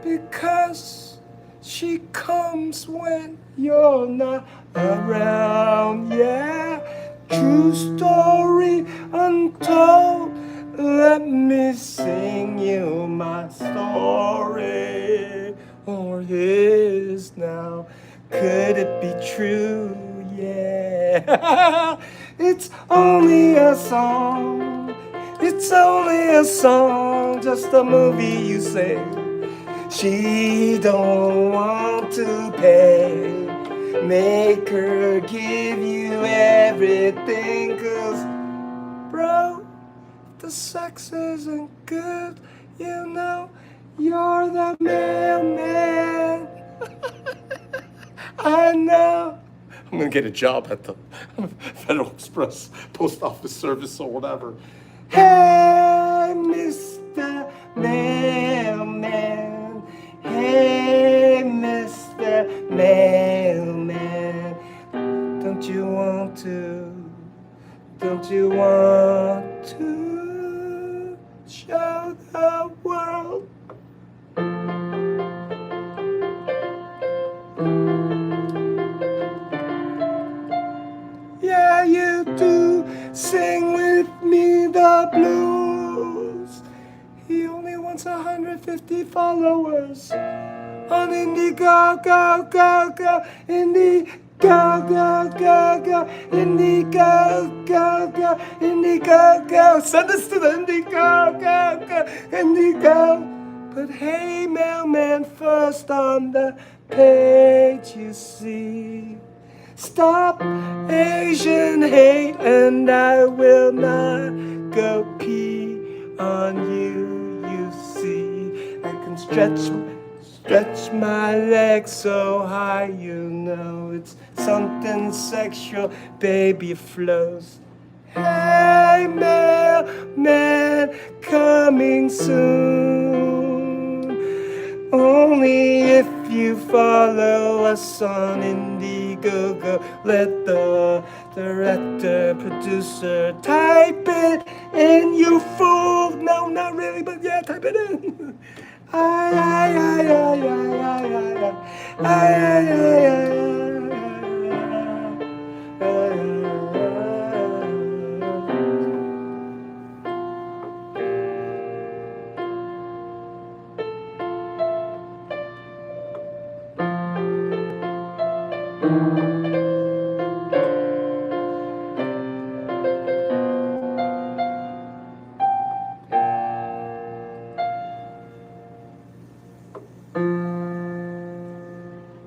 because she comes when you're not around, yeah. True story untold. Let me sing you my story, or his now. Could it be true? Yeah. It's only a song. It's only a song, just a movie you sing. She don't want to pay. Make her give you everything, 'cause bro, the sex isn't good, you know, you're the mailman. I know. I'm gonna get a job at the Federal Express Post Office Service or whatever. Hey, Mr. Mailman. Hey, Mr. Mailman. Don't you want to show the world? Yeah, you do. Sing with me the blues. He only wants 150 followers on Indiegogo, go, Indiegogo, go, Indiegogo. Send us to the Indiegogo, Indiegogo. But hey, mailman, first on the page you see. Stop Asian hate, and I will not go pee on you, you see. I can stretch my legs so high, you know it's something sexual, baby flows. Hey, mailman, coming soon. Only if you follow us on Indiegogo. Let the director, producer type it in, you fool. No, not really, but yeah, type it in. Ay, ay, ay, ay, ay, ay, ay, ay, ay, ay, ay, ay,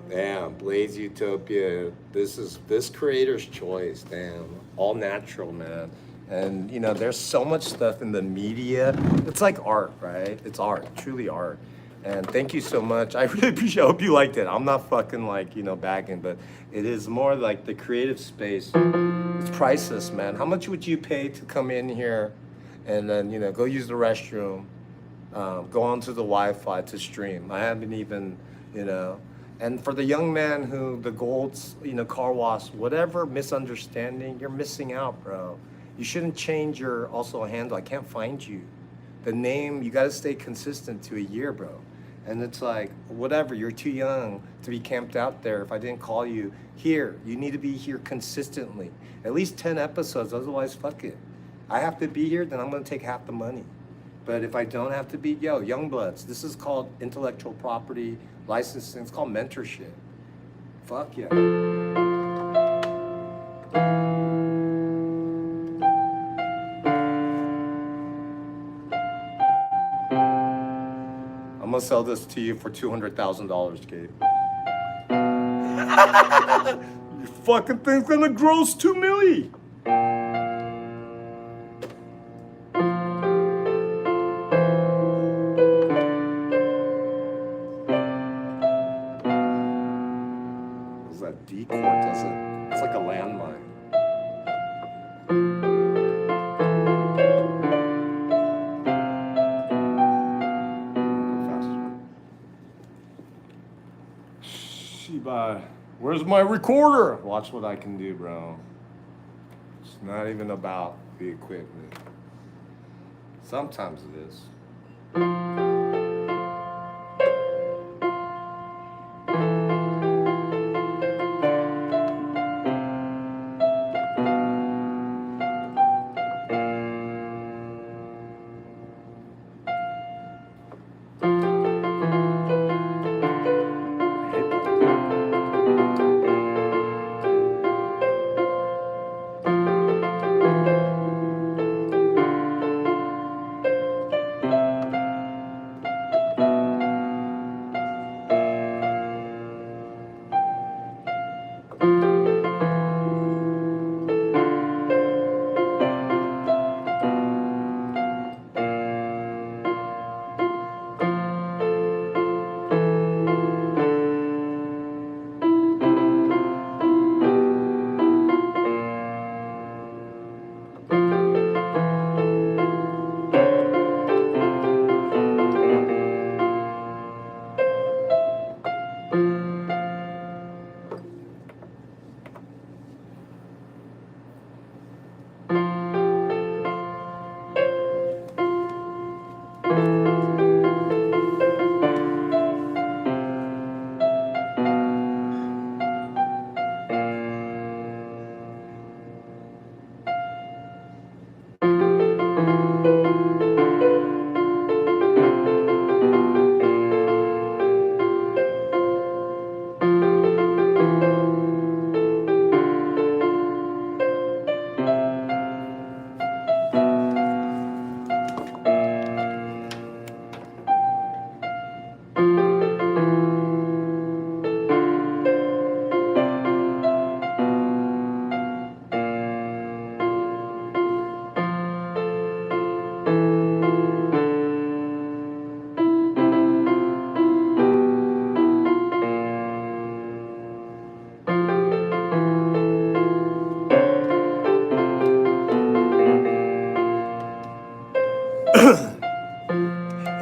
Damn, Blaze Utopia. This creator's choice. Damn, all natural, man. And you know, there's so much stuff in the media. It's like art, right? It's art, truly art. And thank you so much. I really appreciate. I hope you liked it. I'm not fucking like bagging, but it is more like the creative space. It's priceless, man. How much would you pay to come in here, and then go use the restroom, go onto the Wi-Fi to stream? I haven't even, And for the young man who the gold's, car wash, whatever misunderstanding, you're missing out, bro. You shouldn't change your also handle. I can't find you. The name, you gotta stay consistent to a year, bro. And it's like, whatever, you're too young to be camped out there. If I didn't call you here, you need to be here consistently. At least 10 episodes, otherwise fuck it. I have to be here, then I'm gonna take half the money. But if I don't have to be, Youngbloods, this is called intellectual property licensing. It's called mentorship. Fuck yeah. I'm gonna sell this to you for $200,000, Gabe. Your fucking thing's gonna gross $2 million. That decor doesn't. It's like a landmine. Shiba, where's my recorder? Watch what I can do, bro. It's not even about the equipment. Sometimes it is.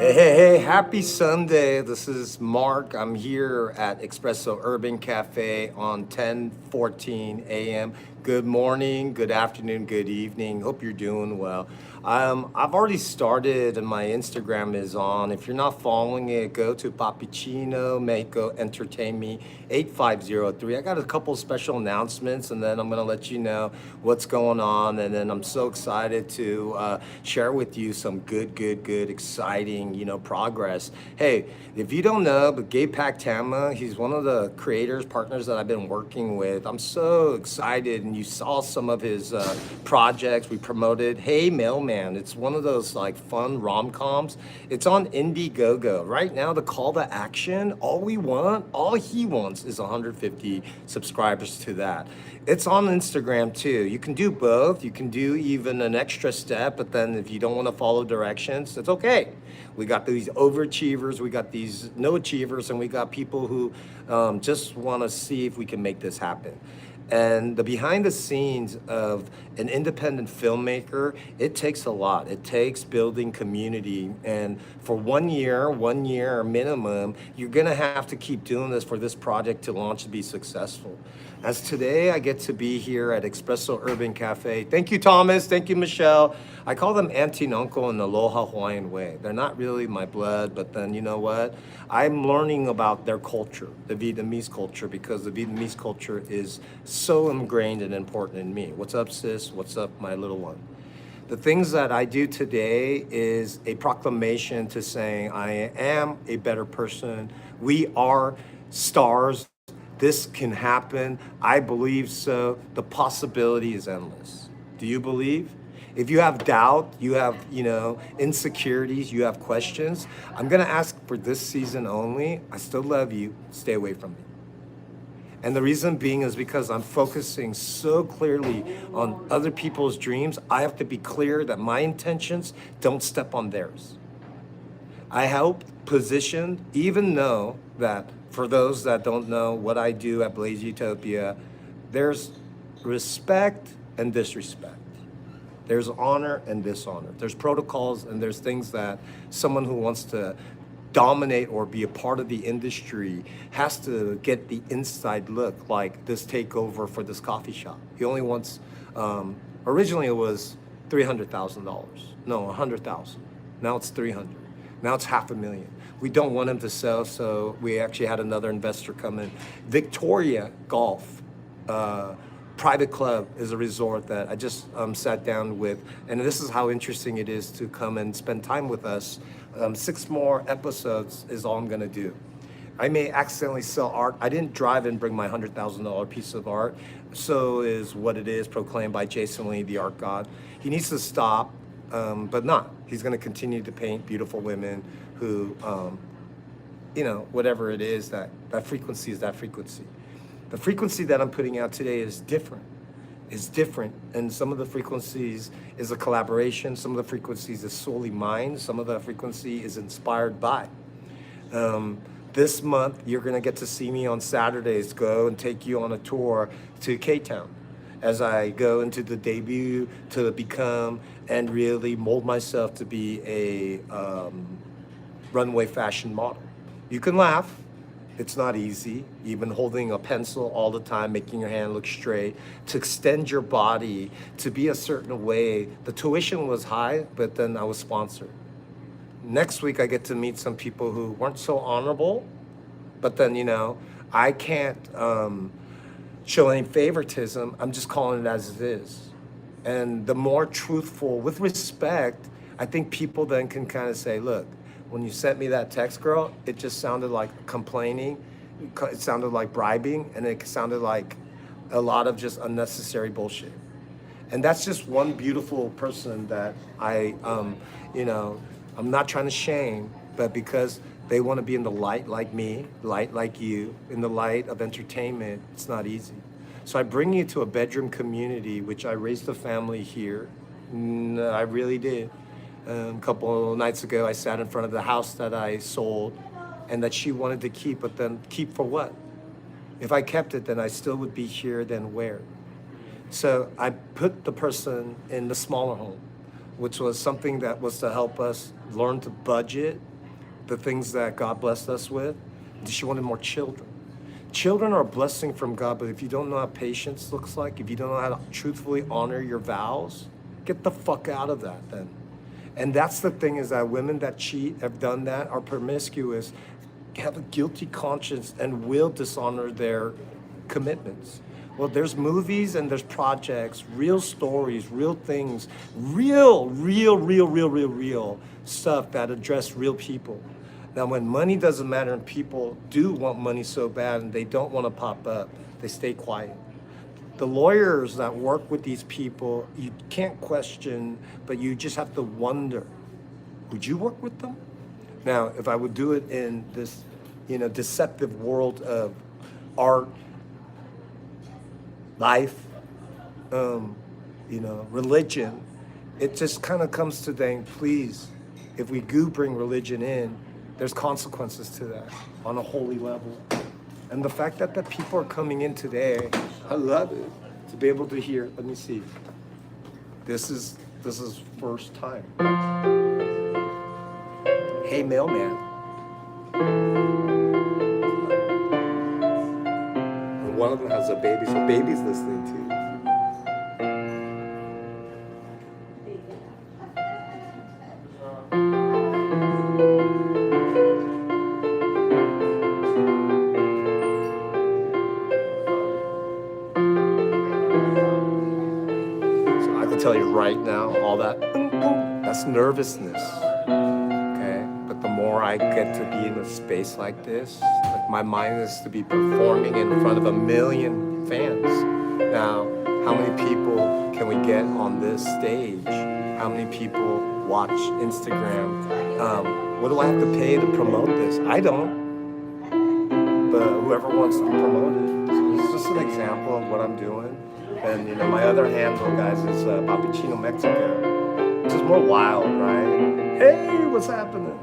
Hey, happy Sunday. This is Mark. I'm here at Xpresso Urban Cafe on 10:14 a.m. Good morning, good afternoon, good evening. Hope you're doing well. I've already started and my Instagram is on. If you're not following it, go to Papicino Mexico Entertain Me 8503. I got a couple special announcements and then I'm going to let you know what's going on. And then I'm so excited to share with you some good, exciting, progress. Hey, if you don't know, but Gabe Pactama, he's one of the creators, partners that I've been working with. I'm so excited, and you saw some of his projects we promoted. Hey Mailman, it's one of those like fun rom-coms. It's on Indiegogo. Right now, the call to action, all he wants is 150 subscribers to that. It's on Instagram too. You can do both. You can do even an extra step, but then if you don't want to follow directions, it's okay. We got these overachievers, we got these no achievers, and we got people who just want to see if we can make this happen. And the behind the scenes of an independent filmmaker, it takes a lot. It takes building community. And for 1 year minimum, you're gonna have to keep doing this for this project to launch to be successful. As today, I get to be here at Xpresso Urban Cafe. Thank you, Thomas. Thank you, Michelle. I call them auntie and uncle in the Aloha Hawaiian way. They're not really my blood, but then you know what? I'm learning about their culture, the Vietnamese culture, because the Vietnamese culture is so ingrained and important in me. What's up, sis? What's up, my little one? The things that I do today is a proclamation to saying I am a better person. We are stars. This can happen. I believe so. The possibility is endless. Do you believe? If you have doubt, you have, insecurities, you have questions, I'm gonna ask for this season only. I still love you. Stay away from me. And the reason being is because I'm focusing so clearly on other people's dreams. I have to be clear that my intentions don't step on theirs. I help position, even though that for those that don't know what I do at Blaze Utopia, there's respect and disrespect. There's honor and dishonor. There's protocols and there's things that someone who wants to dominate or be a part of the industry has to get the inside look, like this takeover for this coffee shop. He only wants, originally it was $300,000. No, 100,000. Now it's 300. Now it's $500,000. We don't want him to sell, so we actually had another investor come in. Victoria Golf, private club, is a resort that I just sat down with, and this is how interesting it is to come and spend time with us. 6 more episodes is all I'm gonna do. I may accidentally sell art. I didn't drive and bring my $100,000 piece of art. So is what it is, proclaimed by Jason Lee, the art god. He needs to stop, but not. He's gonna continue to paint beautiful women who, whatever it is, that frequency is that frequency. The frequency that I'm putting out today is different. It's different, and some of the frequencies is a collaboration. Some of the frequencies is solely mine. Some of the frequency is inspired by. This month, you're gonna get to see me on Saturdays go and take you on a tour to K-Town as I go into the debut to become and really mold myself to be a runway fashion model. You can laugh. It's not easy. You've been holding a pencil all the time, making your hand look straight, to extend your body, to be a certain way. The tuition was high, but then I was sponsored. Next week, I get to meet some people who weren't so honorable, but then, I can't show any favoritism. I'm just calling it as it is. And the more truthful, with respect, I think people then can kind of say, look, when you sent me that text, girl, it just sounded like complaining. It sounded like bribing, and it sounded like a lot of just unnecessary bullshit. And that's just one beautiful person that I'm not trying to shame, but because they want to be in the light like me, light like you, in the light of entertainment, it's not easy. So I bring you to a bedroom community, which I raised a family here. I really did. A couple of nights ago, I sat in front of the house that I sold and that she wanted to keep, but then keep for what? If I kept it, then I still would be here, then where? So I put the person in the smaller home, which was something that was to help us learn to budget the things that God blessed us with. She wanted more children. Children are a blessing from God, but if you don't know how patience looks like, if you don't know how to truthfully honor your vows, get the fuck out of that then. And that's the thing, is that women that cheat, have done that, are promiscuous, have a guilty conscience and will dishonor their commitments. Well, there's movies and there's projects, real stories, real things, real stuff that address real people. Now, when money doesn't matter and people do want money so bad and they don't want to pop up, they stay quiet. The lawyers that work with these people, you can't question, but you just have to wonder, would you work with them? Now, if I would do it in this, deceptive world of art, life, religion, it just kind of comes to saying, please, if we do bring religion in, there's consequences to that on a holy level. And the fact that the people are coming in today, I love it, to be able to hear, let me see. This is first time. Hey, mailman. And one of them has a baby, so baby's listening too. Tell you right now, all that's nervousness, okay? But the more I get to be in a space like this, like my mind is to be performing in front of 1 million fans. Now, how many people can we get on this stage? How many people watch Instagram? What do I have to pay to promote this? I don't, but whoever wants to be promoted. So this is just an example of what I'm doing. And my other handle, guys, is Pappuccino Mexico, which is more wild, right? Hey, what's happening?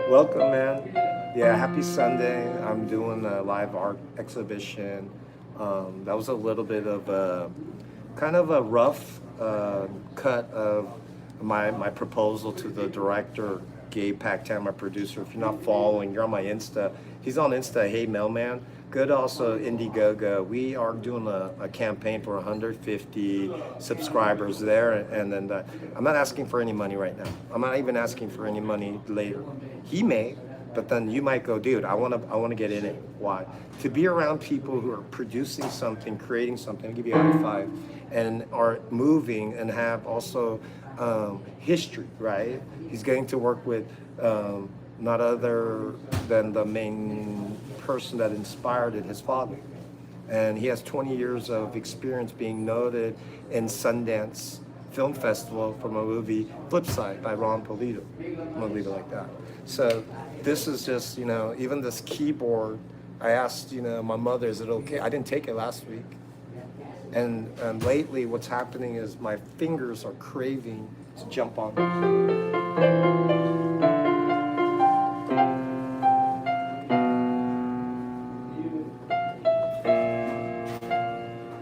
Welcome, man. Yeah, happy Sunday. I'm doing a live art exhibition. That was a little bit of a kind of a rough cut of my proposal to the director, Gabe Pactan, my producer. If you're not following, you're on my Insta. He's on Insta, Hey Mailman. Good, also Indiegogo. We are doing a campaign for 150 subscribers there, and then I'm not asking for any money right now. I'm not even asking for any money later. He may, but then you might go, dude, I want to get in it. Why? To be around people who are producing something, creating something. I'll give you a high five, and are moving and have also history, right? He's getting to work with not other than the main person that inspired it, his father. And he has 20 years of experience being noted in Sundance Film Festival from a movie, Flipside, by Ron Polito. I'm gonna leave it like that. So this is just, even this keyboard, I asked, my mother, is it okay? I didn't take it last week. And lately what's happening is my fingers are craving to jump on it.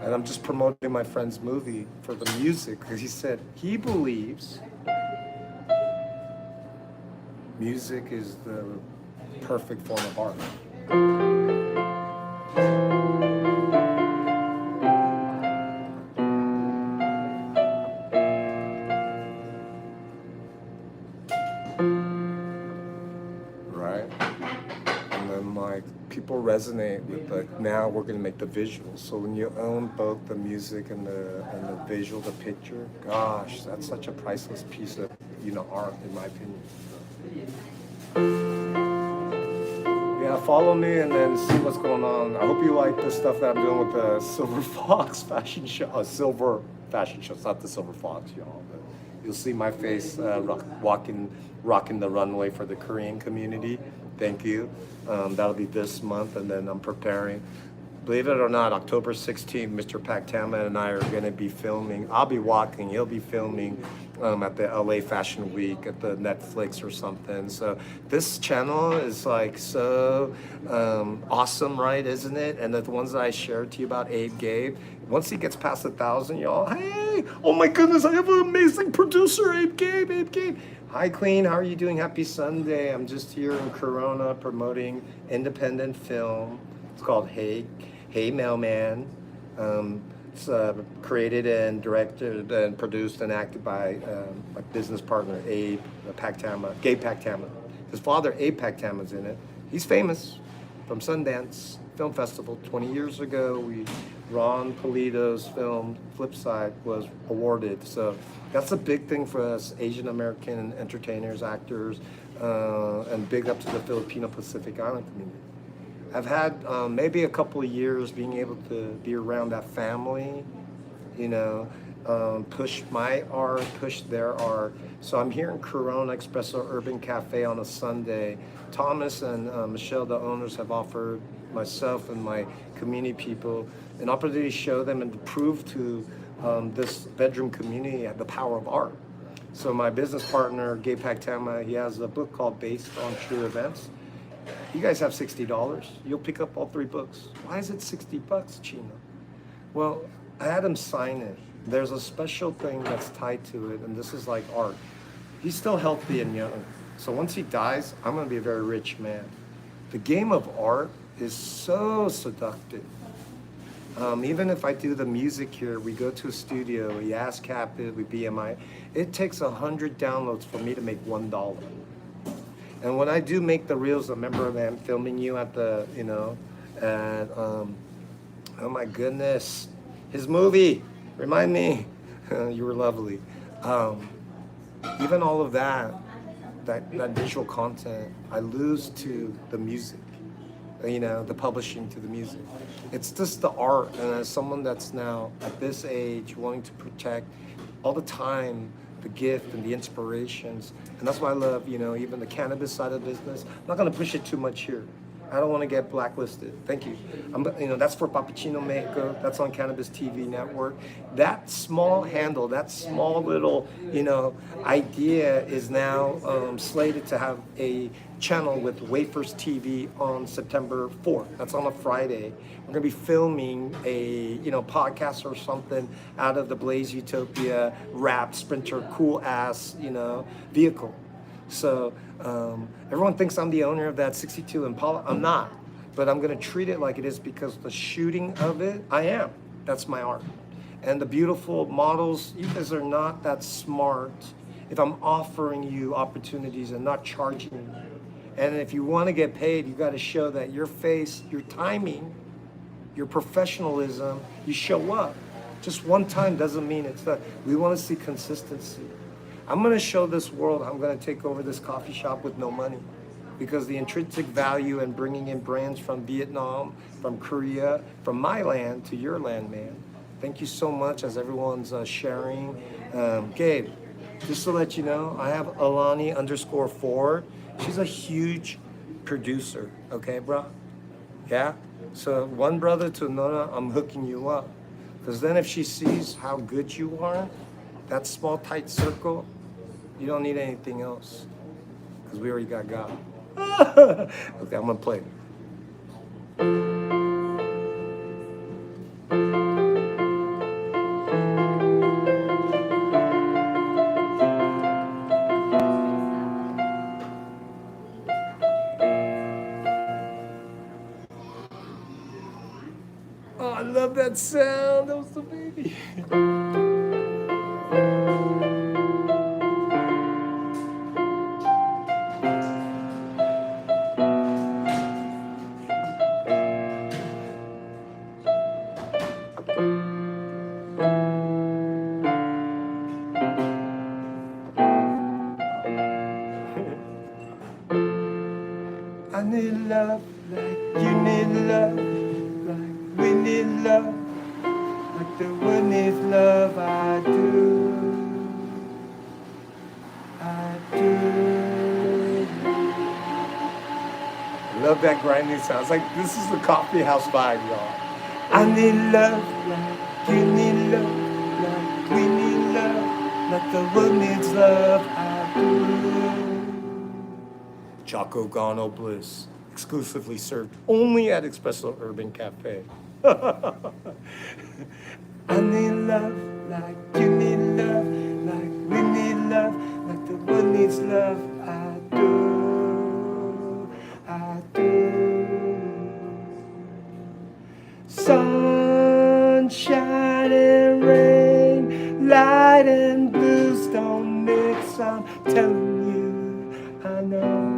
And I'm just promoting my friend's movie for the music, because he said he believes music is the perfect form of art. Right? And then people resonate with now we're going to make the visuals. So when you own both the music and the visual, the picture, gosh, that's such a priceless piece of art, in my opinion. Yeah, follow me and then see what's going on. I hope you like the stuff that I'm doing with the Silver Fox fashion show. Silver fashion show. It's not the Silver Fox, y'all. But you'll see my face rocking the runway for the Korean community. Thank you. That'll be this month, and then I'm preparing. Believe it or not, October 16th, Mr. Pactama and I are going to be filming. I'll be walking. He'll be filming at the LA Fashion Week at the Netflix or something. So this channel is like so awesome, right? Isn't it? And the ones that I shared to you about Abe Gabe, once he gets past 1,000, y'all, hey, oh my goodness, I have an amazing producer, Abe Gabe. Hi, Queen. How are you doing? Happy Sunday. I'm just here in Corona promoting independent film. It's called Hey Mailman. It's created and directed and produced and acted by my business partner, Abe Pactama, Gabe Pactama. His father, Abe Pactama, is in it. He's famous from Sundance Film Festival 20 years ago. Ron Polito's film Flipside was awarded. So that's a big thing for us Asian American entertainers, actors, and big up to the Filipino Pacific Island community. I've had maybe a couple of years being able to be around that family, you know, push my art, push their art. So I'm here in Corona Xpresso Urban Cafe on a Sunday. Thomas and Michelle, the owners, have offered myself and my community people an opportunity to show them and to prove to this bedroom community the power of art. So my business partner, Gabe Pactama, he has a book called Based on True Events. You guys have $60. You'll pick up all 3 books. Why is it $60, Chino? Well, I had him sign it. There's a special thing that's tied to it, and this is like art. He's still healthy and young. So once he dies, I'm gonna be a very rich man. The game of art is so seductive. Even if I do the music here, we go to a studio, we ask Captive, we BMI, it takes 100 downloads for me to make $1. And when I do make the reels, I remember I'm filming you at the, you know, at, oh my goodness, his movie, remind me, you were lovely. Even all of that visual content, I lose to the music, you know, the publishing to the music. It's just the art, and as someone that's now at this age wanting to protect all the time the gift and the inspirations, and that's why I love, you know, even the cannabis side of the business. I'm not gonna push it too much here. I don't want to get blacklisted. Thank you. You know, that's for Pappuccino Mexico. That's on Cannabis TV Network. That small handle, that small little, you know, idea is now slated to have a channel with Wafers TV on September 4th. That's on a Friday. We're gonna be filming a, you know, podcast or something out of the Blaze Utopia Rap Sprinter cool ass, you know, vehicle. So everyone thinks I'm the owner of that 62 Impala. I'm not, but I'm gonna treat it like it is because the shooting of it, I am. That's my art. And the beautiful models, you guys are not that smart if I'm offering you opportunities and not charging you. And if you wanna get paid, you gotta show that your face, your timing, your professionalism, you show up. Just one time doesn't mean it's that. We wanna see consistency. I'm gonna show this world I'm gonna take over this coffee shop with no money, because the intrinsic value in bringing in brands from Vietnam, from Korea, from my land to your land, man. Thank you so much as everyone's sharing. Gabe, just to let you know, I have Alani_Ford. She's a huge producer, okay, bro? Yeah? So one brother to another, I'm hooking you up. Because then if she sees how good you are, that small, tight circle, you don't need anything else. Because we already got God. Okay, I'm going to play. Oh, I love that sound. That was the baby. I need love like you need love, like we need love, like the world needs love. I do. Love that grinding sound. It's like this is the coffee house vibe, y'all. I need love like you need love, like we need love, like the world needs love. I do. Choco Gano Bliss, exclusively served only at Xpresso Urban Cafe. I need love like you need love, like we need love, like the world needs love? I do. I do. Sunshine and rain, light and blues don't mix. I'm telling you, I know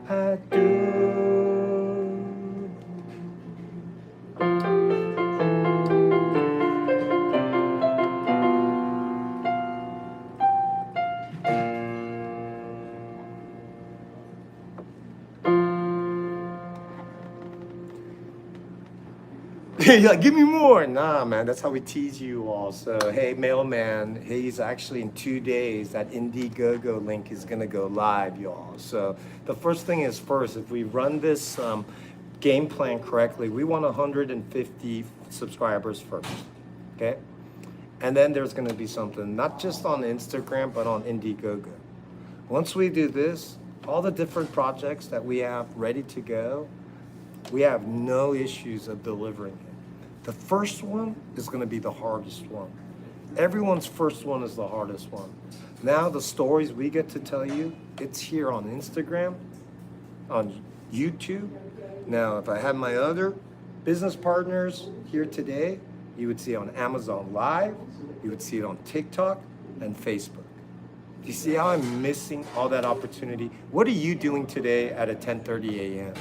I do. You're like, give me more. Nah, man, that's how we tease you all. So, hey, mailman, he's actually in 2 days. That Indiegogo link is going to go live, y'all. So, the first thing is first, if we run this game plan correctly, we want 150 subscribers first, okay? And then there's going to be something, not just on Instagram, but on Indiegogo. Once we do this, all the different projects that we have ready to go, we have no issues of delivering it. The first one is going to be the hardest one. Everyone's first one is the hardest one. Now the stories we get to tell you, it's here on Instagram, on YouTube. Now, if I had my other business partners here today, you would see it on Amazon Live, you would see it on TikTok and Facebook. Do you see how I'm missing all that opportunity? What are you doing today at 10:30 a.m.?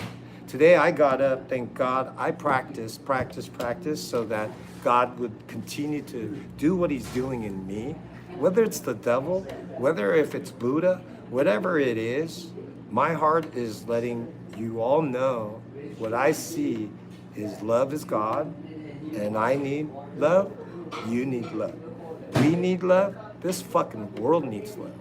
Today I got up, thank God, I practiced so that God would continue to do what he's doing in me. Whether it's the devil, whether if it's Buddha, whatever it is, my heart is letting you all know what I see is love is God, and I need love, you need love. We need love, this fucking world needs love.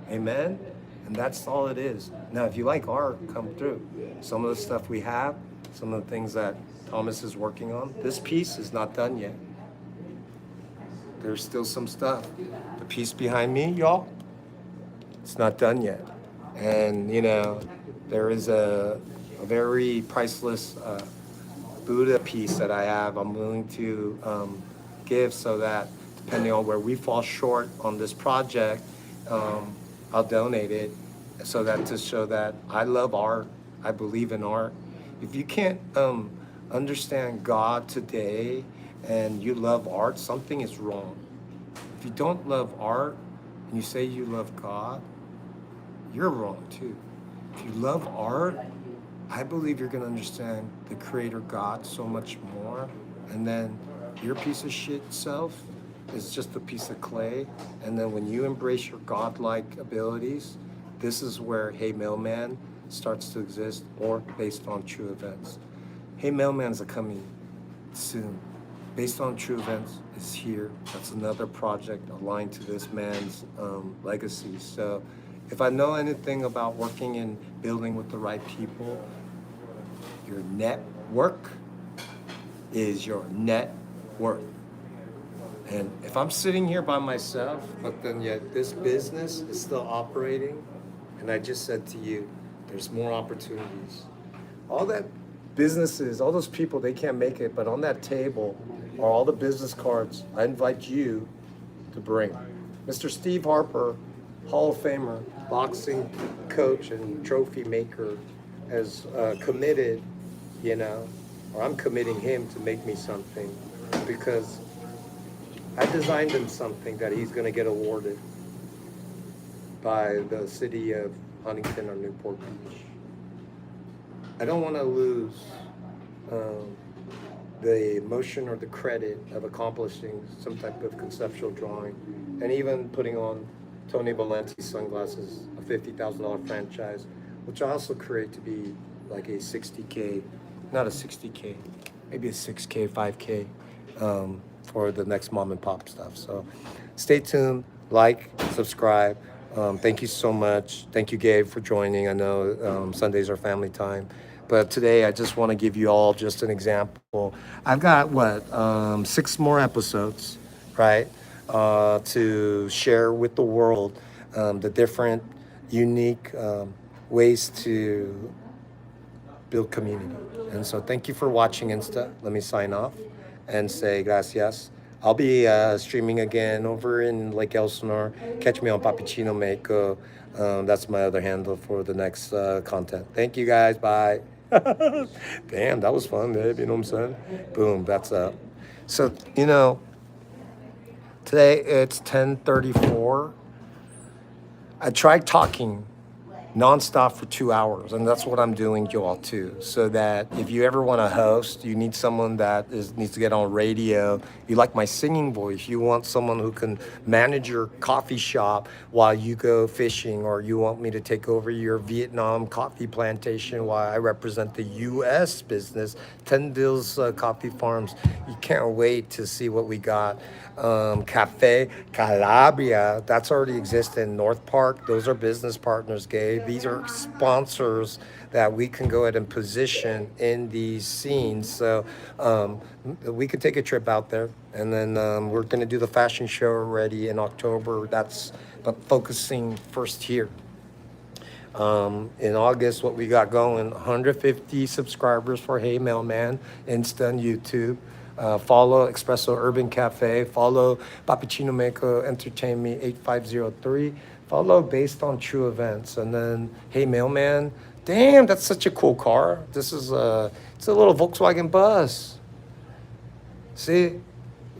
Amen? And that's all it is. Now, if you like art, come through. Some of the stuff we have, some of the things that Thomas is working on, this piece is not done yet. There's still some stuff. The piece behind me, y'all, it's not done yet. And, you know, there is a very priceless Buddha piece that I have I'm willing to give so that depending on where we fall short on this project, I'll donate it so that to show that I love art, I believe in art. If you can't understand God today and you love art, something is wrong. If you don't love art and you say you love God, you're wrong too. If you love art, I believe you're gonna understand the creator God so much more. And then your piece of shit self is just a piece of clay. And then when you embrace your godlike abilities, this is where Hey Mailman starts to exist, or based on true events. Hey Mailman's coming soon. Based on true events is here. That's another project aligned to this man's legacy. So if I know anything about working and building with the right people, your network is your net worth. And if I'm sitting here by myself, but then yet this business is still operating, and I just said to you, there's more opportunities. All that businesses, all those people, they can't make it, but on that table are all the business cards I invite you to bring. Mr. Steve Harper, Hall of Famer, boxing coach and trophy maker, has committed, you know, or I'm committing him to make me something because I designed him something that he's going to get awarded by the city of Huntington or Newport Beach. I don't want to lose the emotion or the credit of accomplishing some type of conceptual drawing and even putting on Tony Valenti's sunglasses, a $50,000 franchise, which I also create to be like a 60K, not a 60K, maybe a 6K, 5K for the next mom and pop stuff. So stay tuned, like, subscribe. Thank you so much. Thank you, Gabe, for joining. I know Sundays are family time. But today I just want to give you all just an example. I've got, 6 more episodes, right, to share with the world the different unique ways to build community. And so thank you for watching Insta. Let me sign off and say gracias. I'll be streaming again over in Lake Elsinore. Catch me on Pappuccino Mako. That's my other handle for the next content. Thank you guys. Bye. Damn, that was fun, babe. You know what I'm saying? Boom, that's up. So, today it's 10:34. I tried talking nonstop for 2 hours, and that's what I'm doing, you all too. So that if you ever want to host, you need someone that needs to get on radio. You like my singing voice. You want someone who can manage your coffee shop while you go fishing, or you want me to take over your Vietnam coffee plantation while I represent the U.S. business, Tendil's Coffee Farms. You can't wait to see what we got. Cafe Calabria, that's already existed in North Park. Those are business partners, Gabe. These are sponsors that we can go ahead and position in these scenes. So we could take a trip out there, and then we're going to do the fashion show already in October. But focusing first here. In August, what we got going, 150 subscribers for Hey Mailman, Insta and YouTube. Follow Xpresso Urban Cafe. Follow Pappuccino Mako Entertain Me 8503. Follow Based on True Events. And then Hey Mailman. Damn, that's such a cool car. It's a little Volkswagen bus. See?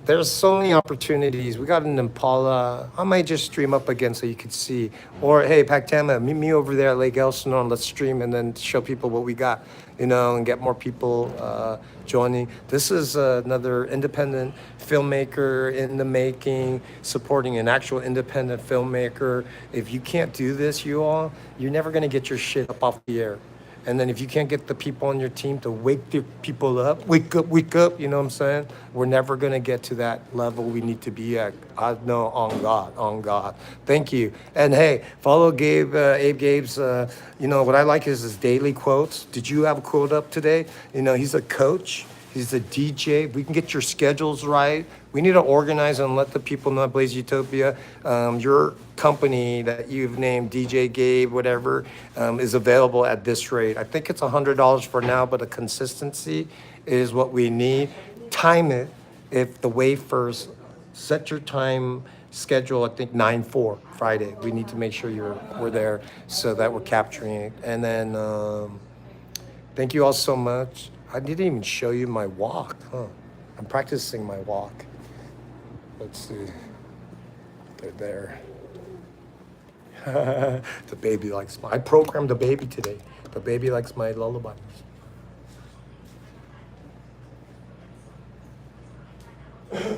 There's so many opportunities. We got an Impala. I might just stream up again so you could see. Or, hey, Pactama, meet me over there at Lake Elsinore and let's stream and then show people what we got, and get more people joining. This is another independent filmmaker in the making, supporting an actual independent filmmaker. If you can't do this, you're never going to get your shit up off the air. And then if you can't get the people on your team to wake the people up, wake up, you know what I'm saying? We're never going to get to that level we need to be at. I know, on God. Thank you. And hey, follow Gabe, Abe Gabe's, what I like is his daily quotes. Did you have a quote up today? He's a coach. He's a DJ. We can get your schedules right. We need to organize and let the people know at Blaze Utopia. Your company that you've named, DJ Gabe, whatever, is available at this rate. I think it's $100 for now, but a consistency is what we need. Time it. If the wafers, set your time schedule, I think 9/4 Friday. We need to make sure we're there so that we're capturing it. And then thank you all so much. I didn't even show you my walk, huh? I'm practicing my walk. Let's see. They're there. The baby likes I programmed the baby today. The baby likes my lullabies. Okay,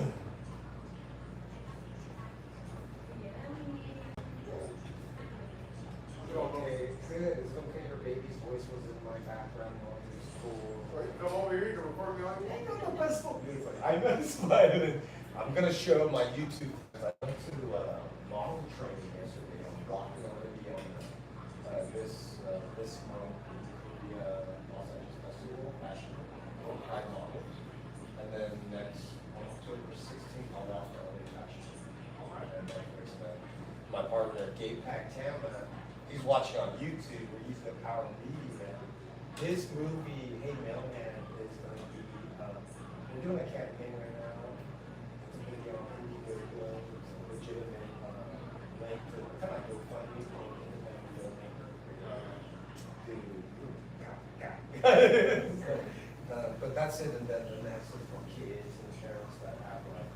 good. It's okay. Her baby's voice was in my background noise. It's cool. Come over here to record me on you. I know, but I'm gonna show my YouTube. I went to model training yesterday. I'm blocking already on this month the Los Angeles Festival Fashion for high models, and then next on October 16th I'll out for LA Fashion. And then my partner Gabe Pactama, he's watching on YouTube. We're using the power of media. His movie Hey Mailman is going to be. We're doing a campaign right now. It's a video on Indiegogo. It's a legitimate link to kind of like GoFundMe for an independent filmmaker. But that's it, and then the next is for kids and parents that have like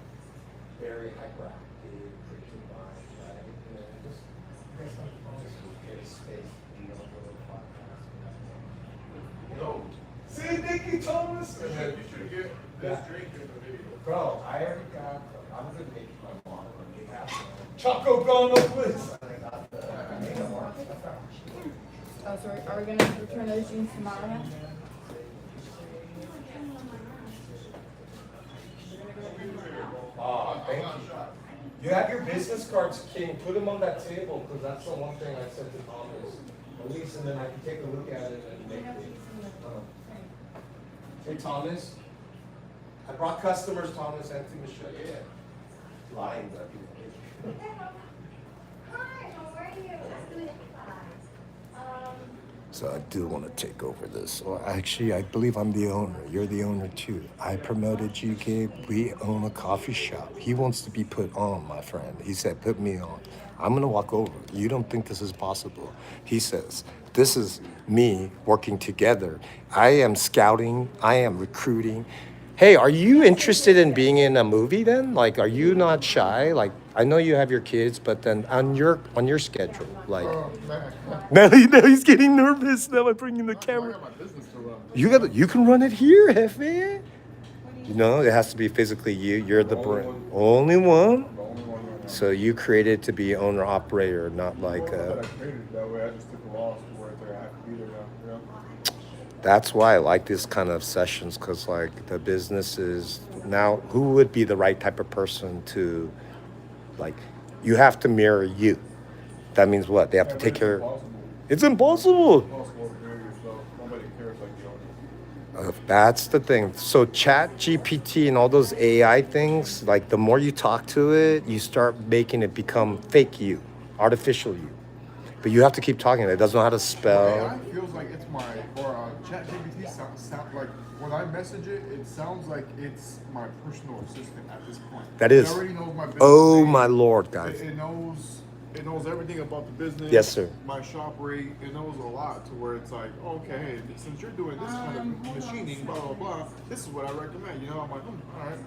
very hyperactive, creative minds, right? And then just create space, for the podcast. No. See, thank you, Thomas. You should get this drink in the video. Bro, I already got. I'm gonna make my water. Choco Brono, please. Oh, so are we gonna return those jeans tomorrow now? Oh, thank you. You have your business cards, King. Put them on that table, because that's the one thing I said to Thomas. At least, and then I can take a look at it and make it. Hey, Thomas. I brought customers, Thomas, and to Michelle. Yeah. Lying, but Hi, how are you? I'm doing fine. So I do want to take over this. Well, actually, I believe I'm the owner. You're the owner too. I promoted you, Gabe. We own a coffee shop. He wants to be put on, my friend. He said, put me on. I'm going to walk over. You don't think this is possible. He says, this is me working together. I am scouting. I am recruiting. Hey, are you interested in being in a movie then? Like, are you not shy? Like, I know you have your kids, but then on your schedule, like. Oh, man. Now he's getting nervous. Now I'm bringing the I camera. got my business to run. You can run it here, Hefe. You know, it has to be physically you. You're the brand. Only one. The only one right now. So you created to be owner operator, not like. But I created it that way. I just took a loss to where it's like I have to be there now. You know? That's why I like this kind of sessions, because like the business is now. Who would be the right type of person to, like, you have to mirror you. That means what? They have to Yeah, take but care. It's It's impossible. impossible to mirror yourself. Nobody cares like the owner. That's the thing. So Chat GPT and all those AI things, like the more you talk to it, you start making it become fake you, artificial you. But you have to keep talking. It doesn't know how to spell. AI feels like it's my, or ChatGPT sound like, when I message it, it sounds like it's my personal assistant at this point. That is. It already knows my business Oh name. my Lord, guys. It knows everything about the business. Yes, sir. My shop rate. It knows a lot to where it's like, okay, hey, since you're doing this kind of machining, blah blah blah, this is what I recommend. You know, I'm like, all right.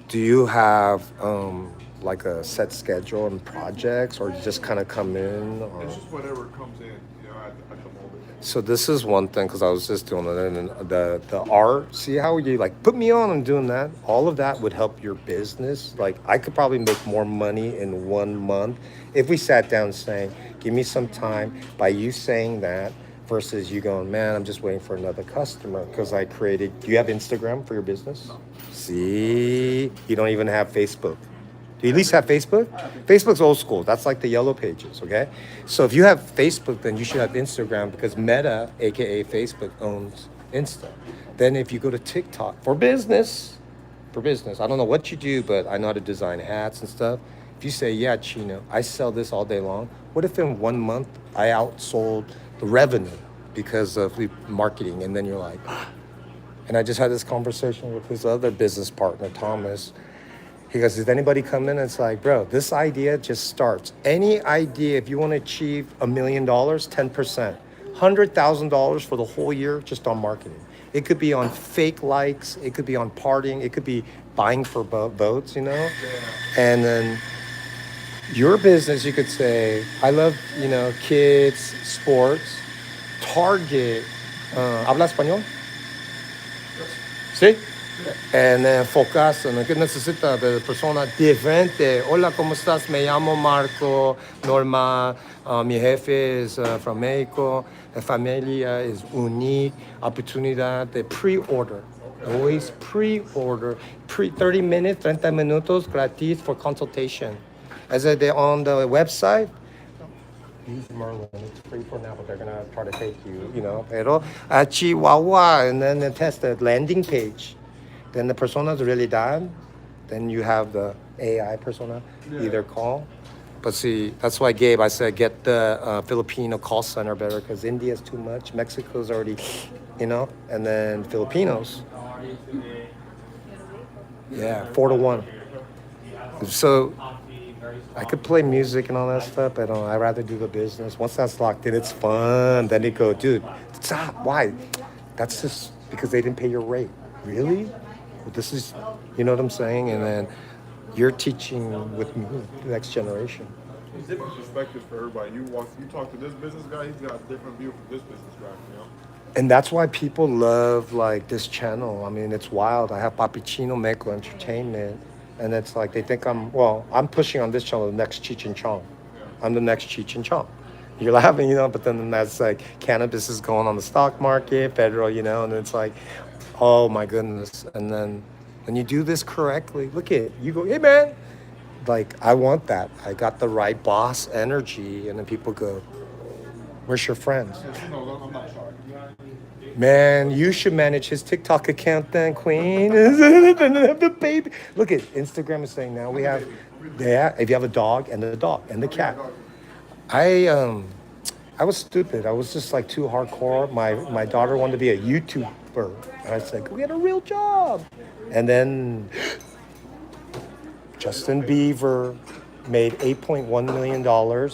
Do you have like a set schedule and projects, or you just kind of come in? Or? It's just whatever comes in, you know, at the moment. So this is one thing, because I was just doing it, and the art. See how you like put me on? I'm doing that. All of that would help your business. Like I could probably make more money in 1 month if we sat down saying, "Give me some time." By you saying that versus you going, "Man, I'm just waiting for another customer," because I created. Do you have Instagram for your business? No. See, you don't even have Facebook. Do you at least have Facebook? Facebook's old school. That's like the yellow pages, okay? So if you have Facebook, then you should have Instagram, because Meta, aka Facebook, owns Insta. Then if you go to TikTok for business, I don't know what you do, but I know how to design hats and stuff. If you say, yeah, Chino, I sell this all day long, what if in 1 month I outsold the revenue because of the marketing? And then you're like, and I just had this conversation with his other business partner, Thomas. He goes, did anybody come in? And it's like, bro, this idea just starts. Any idea, if you want to achieve $1 million, 10%, $100,000 for the whole year just on marketing. It could be on fake likes. It could be on partying. It could be buying for votes, you know? And then your business, you could say, I love, you know, kids, sports, Target. ¿Habla español? ¿Sí? And enfocas en lo que necesita de persona diferente. Hola, ¿cómo estás? Me llamo Marco, Norma, mi jefe es from México, la familia es unique, oportunidad de pre-order. Always pre-order, 30 minutes, 30 minutos gratis for consultation. As on the website, use Merlin. It's free for now, but they're gonna try to take you, you know. Pero Chihuahua, and then they test the landing page. Then the persona's really done. Then you have the AI persona, either call. But see, that's why Gabe, I said get the Filipino call center better, because India's too much. Mexico's already, you know, and then Filipinos. Yeah, 4-1. So I could play music and all that stuff, but I'd rather do the business. Once that's locked in, it's fun. Then they go, dude, stop. Why? That's just because they didn't pay your rate. Really? Well, this is, you know what I'm saying? And then you're teaching with me, the next generation. It's different perspectives for everybody. You talk to this business guy, he's got a different view from this business guy, you know? And that's why people love like this channel. I mean, it's wild. I have Papicino Meco Entertainment, and it's like they think I'm pushing on this channel the next Cheech and Chong. I'm the next Cheech and Chong. You're laughing, you know, but then that's like cannabis is going on the stock market, federal, you know, and it's like, oh my goodness. And then when you do this correctly, look at it. You go, hey man, like I want that. I got the right boss energy, and then people go, where's your friends? No, I'm not shy. Man, you should manage his TikTok account then, Queen. The baby. Look at Instagram is saying now we have, yeah, if you have a dog and the cat. I was stupid. I was just like too hardcore. My daughter wanted to be a YouTuber. And I said, go get a real job. And then Justin Bieber made $8.1 million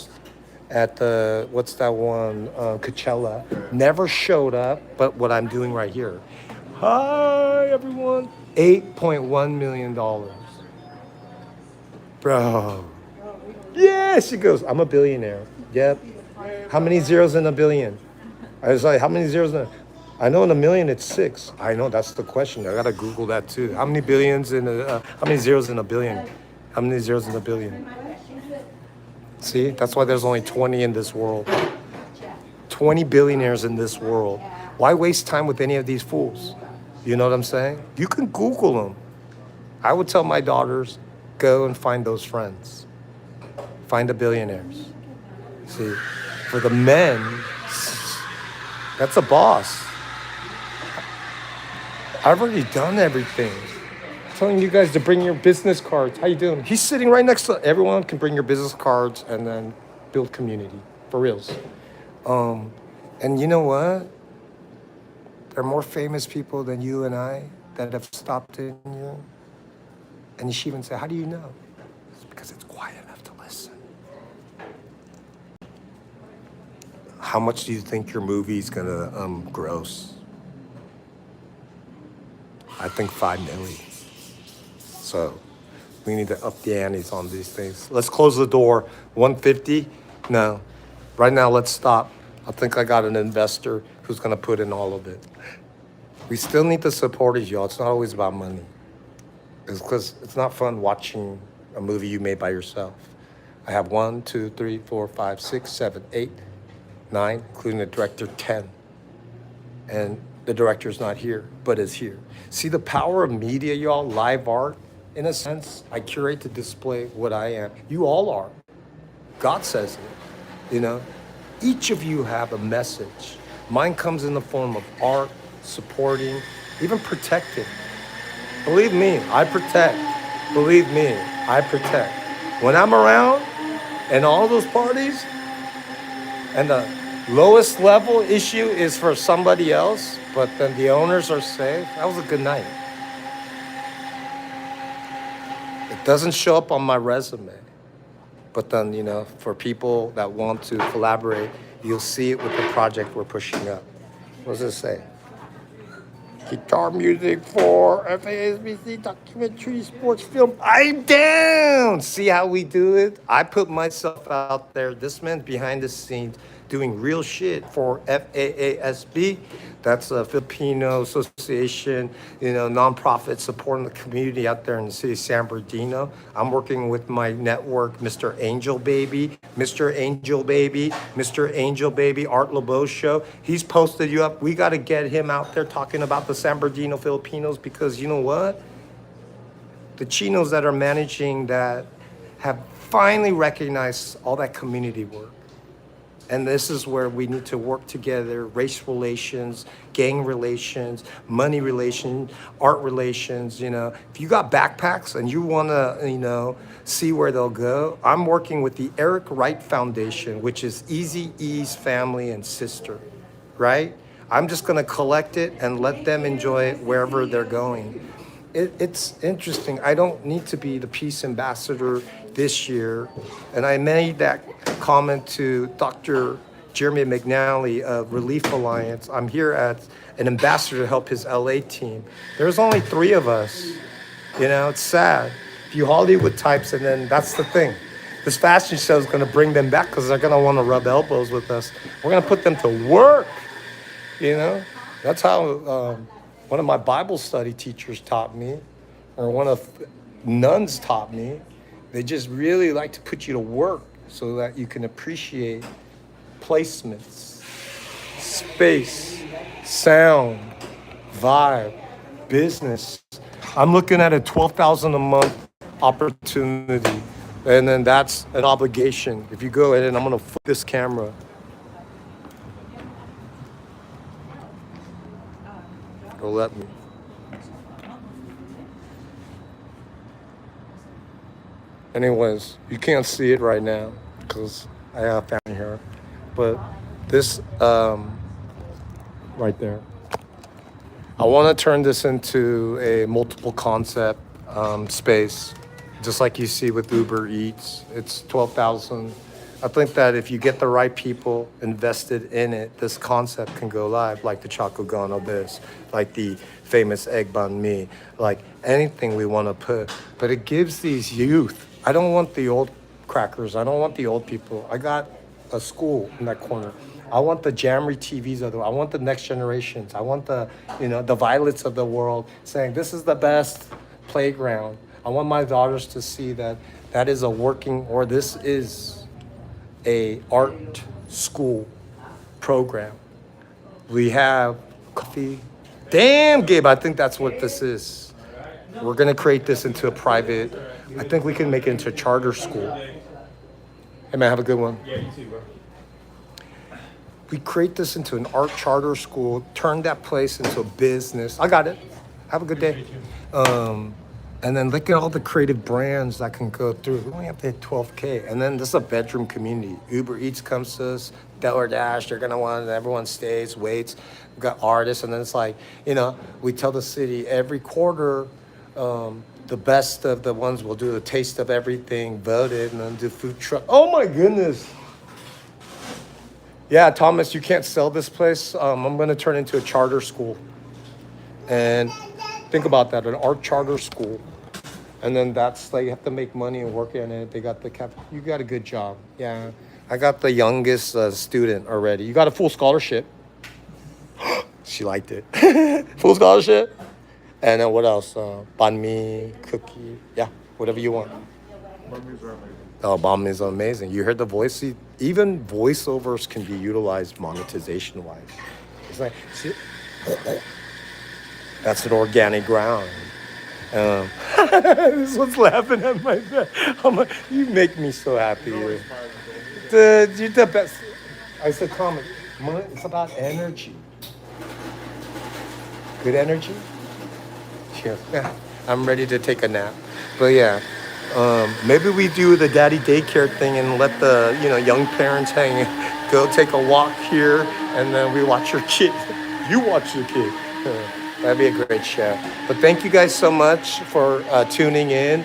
at the, what's that one, Coachella. Never showed up, but what I'm doing right here. Hi, everyone. $8.1 million. Bro. Yeah, she goes, I'm a billionaire. Yep. How many zeros in a billion? I was like, how many zeros in a... I know in a million it's 6. I know, that's the question. I gotta Google that too. How many billions in a, how many zeros in a billion? How many zeros in a billion? See, that's why there's only 20 in this world. 20 billionaires in this world. Why waste time with any of these fools? You know what I'm saying? You can Google them. I would tell my daughters, go and find those friends. Find the billionaires. See, for the men, that's a boss. I've already done everything. I'm telling you guys to bring your business cards. How you doing? He's sitting right next to everyone. Can bring your business cards and then build community for reals. And you know what? There are more famous people than you and I that have stopped in you. And she even said, how do you know? It's because it's quiet enough to listen. How much do you think your movie's gonna gross? I think 5 million. So we need to up the antes on these things. Let's close the door. 150? No. Right now, let's stop. I think I got an investor who's gonna put in all of it. We still need the supporters, y'all. It's not always about money. It's because it's not fun watching a movie you made by yourself. I have 1, 2, 3, 4, 5, 6, 7, 8, 9, including the director, 10. And the director's not here, but is here. See the power of media, y'all, live art? In a sense, I curate to display what I am. You all are. God says it, you know? Each of you have a message. Mine comes in the form of art, supporting, even protecting. Believe me, I protect. Believe me, I protect. When I'm around and all those parties and the lowest level issue is for somebody else, but then the owners are safe, that was a good night. It doesn't show up on my resume, but then, you know, for people that want to collaborate, you'll see it with the project we're pushing up. What does it say? Guitar music for FASBC documentary sports film. I'm down. See how we do it? I put myself out there. This man's behind the scenes doing real shit for FAASB. That's a Filipino association, you know, nonprofit supporting the community out there in the city of San Bernardino. I'm working with my network, Mr. Angel Baby, Mr. Angel Baby, Mr. Angel Baby, Art LeBeau Show. He's posted you up. We got to get him out there talking about the San Bernardino Filipinos because you know what? The Chinos that are managing that have finally recognized all that community work. And this is where we need to work together, race relations, gang relations, money relations, art relations, you know. If you got backpacks and you wanna, you know, see where they'll go, I'm working with the Eric Wright Foundation, which is Easy E's family and sister, right? I'm just gonna collect it and let them enjoy it wherever they're going. It's interesting. I don't need to be the peace ambassador this year. And I made that comment to Dr. Jeremy McNally of Relief Alliance. I'm here as an ambassador to help his LA team. There's only 3 of us. You know, it's sad. A few Hollywood types, and then that's the thing. This fashion show is going to bring them back because they're going to want to rub elbows with us. We're going to put them to work. You know, that's how one of my Bible study teachers taught me, or one of nuns taught me. They just really like to put you to work so that you can appreciate placements, space, sound, vibe, business. I'm looking at a $12,000 a month opportunity, and then that's an obligation. If you go ahead and I'm gonna flip this camera. It'll let me. Anyways, you can't see it right now because I have family here, but This right there. I want to turn this into a multiple concept space, just like you see with Uber Eats. It's 12,000. I think that if you get the right people invested in it, this concept can go live, like the Chocogano this, like the famous egg banh mi, like anything we want to put. But it gives these youth. I don't want the old crackers. I don't want the old people. I got a school in that corner. I want the Jamry TVs of the world. I want the next generations. I want the, the Violets of the world saying this is the best playground. I want my daughters to see that that is a working, or this is a art school program. We have coffee. Damn, Gabe, I think that's what this is. We're gonna create this into a private, I think we can make it into a charter school. Hey man, have a good one. Yeah, you too, bro. We create this into an art charter school, turn that place into a business. I got it. Have a good day. And then look at all the creative brands that can go through. We only have to hit 12K. And then this is a bedroom community. Uber Eats comes to us, DoorDash, they're gonna want it. Everyone stays, waits. We've got artists, and then it's like, we tell the city every quarter, the best of the ones will do a taste of everything, voted, and then do food truck. Oh my goodness. Yeah, Thomas, you can't sell this place. I'm gonna turn it into a charter school. And think about that, an art charter school. And then that's like, you have to make money and work in it. They got the cap. You got a good job. Yeah. I got the youngest student already. You got a full scholarship. She liked it. Full scholarship. And then what else? Banh mi, cookie. Yeah, whatever you want. Burgers are amazing. Oh, banh mi is amazing. You heard the voice. Even voiceovers can be utilized monetization-wise. It's like, see? That's an organic ground. This one's laughing at my bed. You make me so happy. You're the best. I said, comment. It's about energy. Good energy? Cheers. Yeah, I'm ready to take a nap. But yeah, maybe we do the daddy daycare thing and let the young parents go take a walk here, and then we watch your kid. You watch your kid. That'd be a great show. But thank you guys so much for tuning in.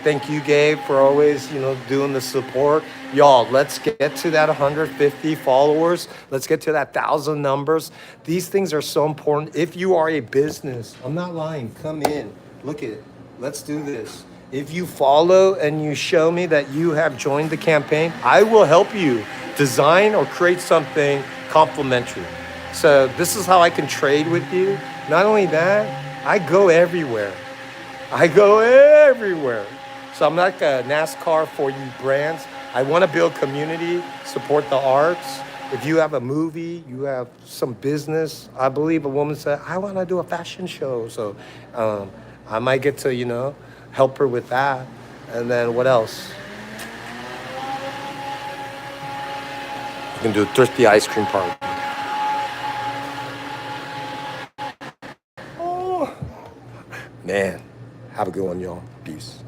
Thank you, Gabe, for always, doing the support. Y'all, let's get to that 150 followers. Let's get to that 1,000 numbers. These things are so important. If you are a business, I'm not lying, come in. Look at it. Let's do this. If you follow and you show me that you have joined the campaign, I will help you design or create something complimentary. So this is how I can trade with you. Not only that, I go everywhere. So I'm like a NASCAR for you brands. I want to build community, support the arts. If you have a movie, you have some business. I believe a woman said, I want to do a fashion show. So I might get to, help her with that. And then what else? You can do a thrifty ice cream party. Oh, man. Have a good one, y'all. Peace.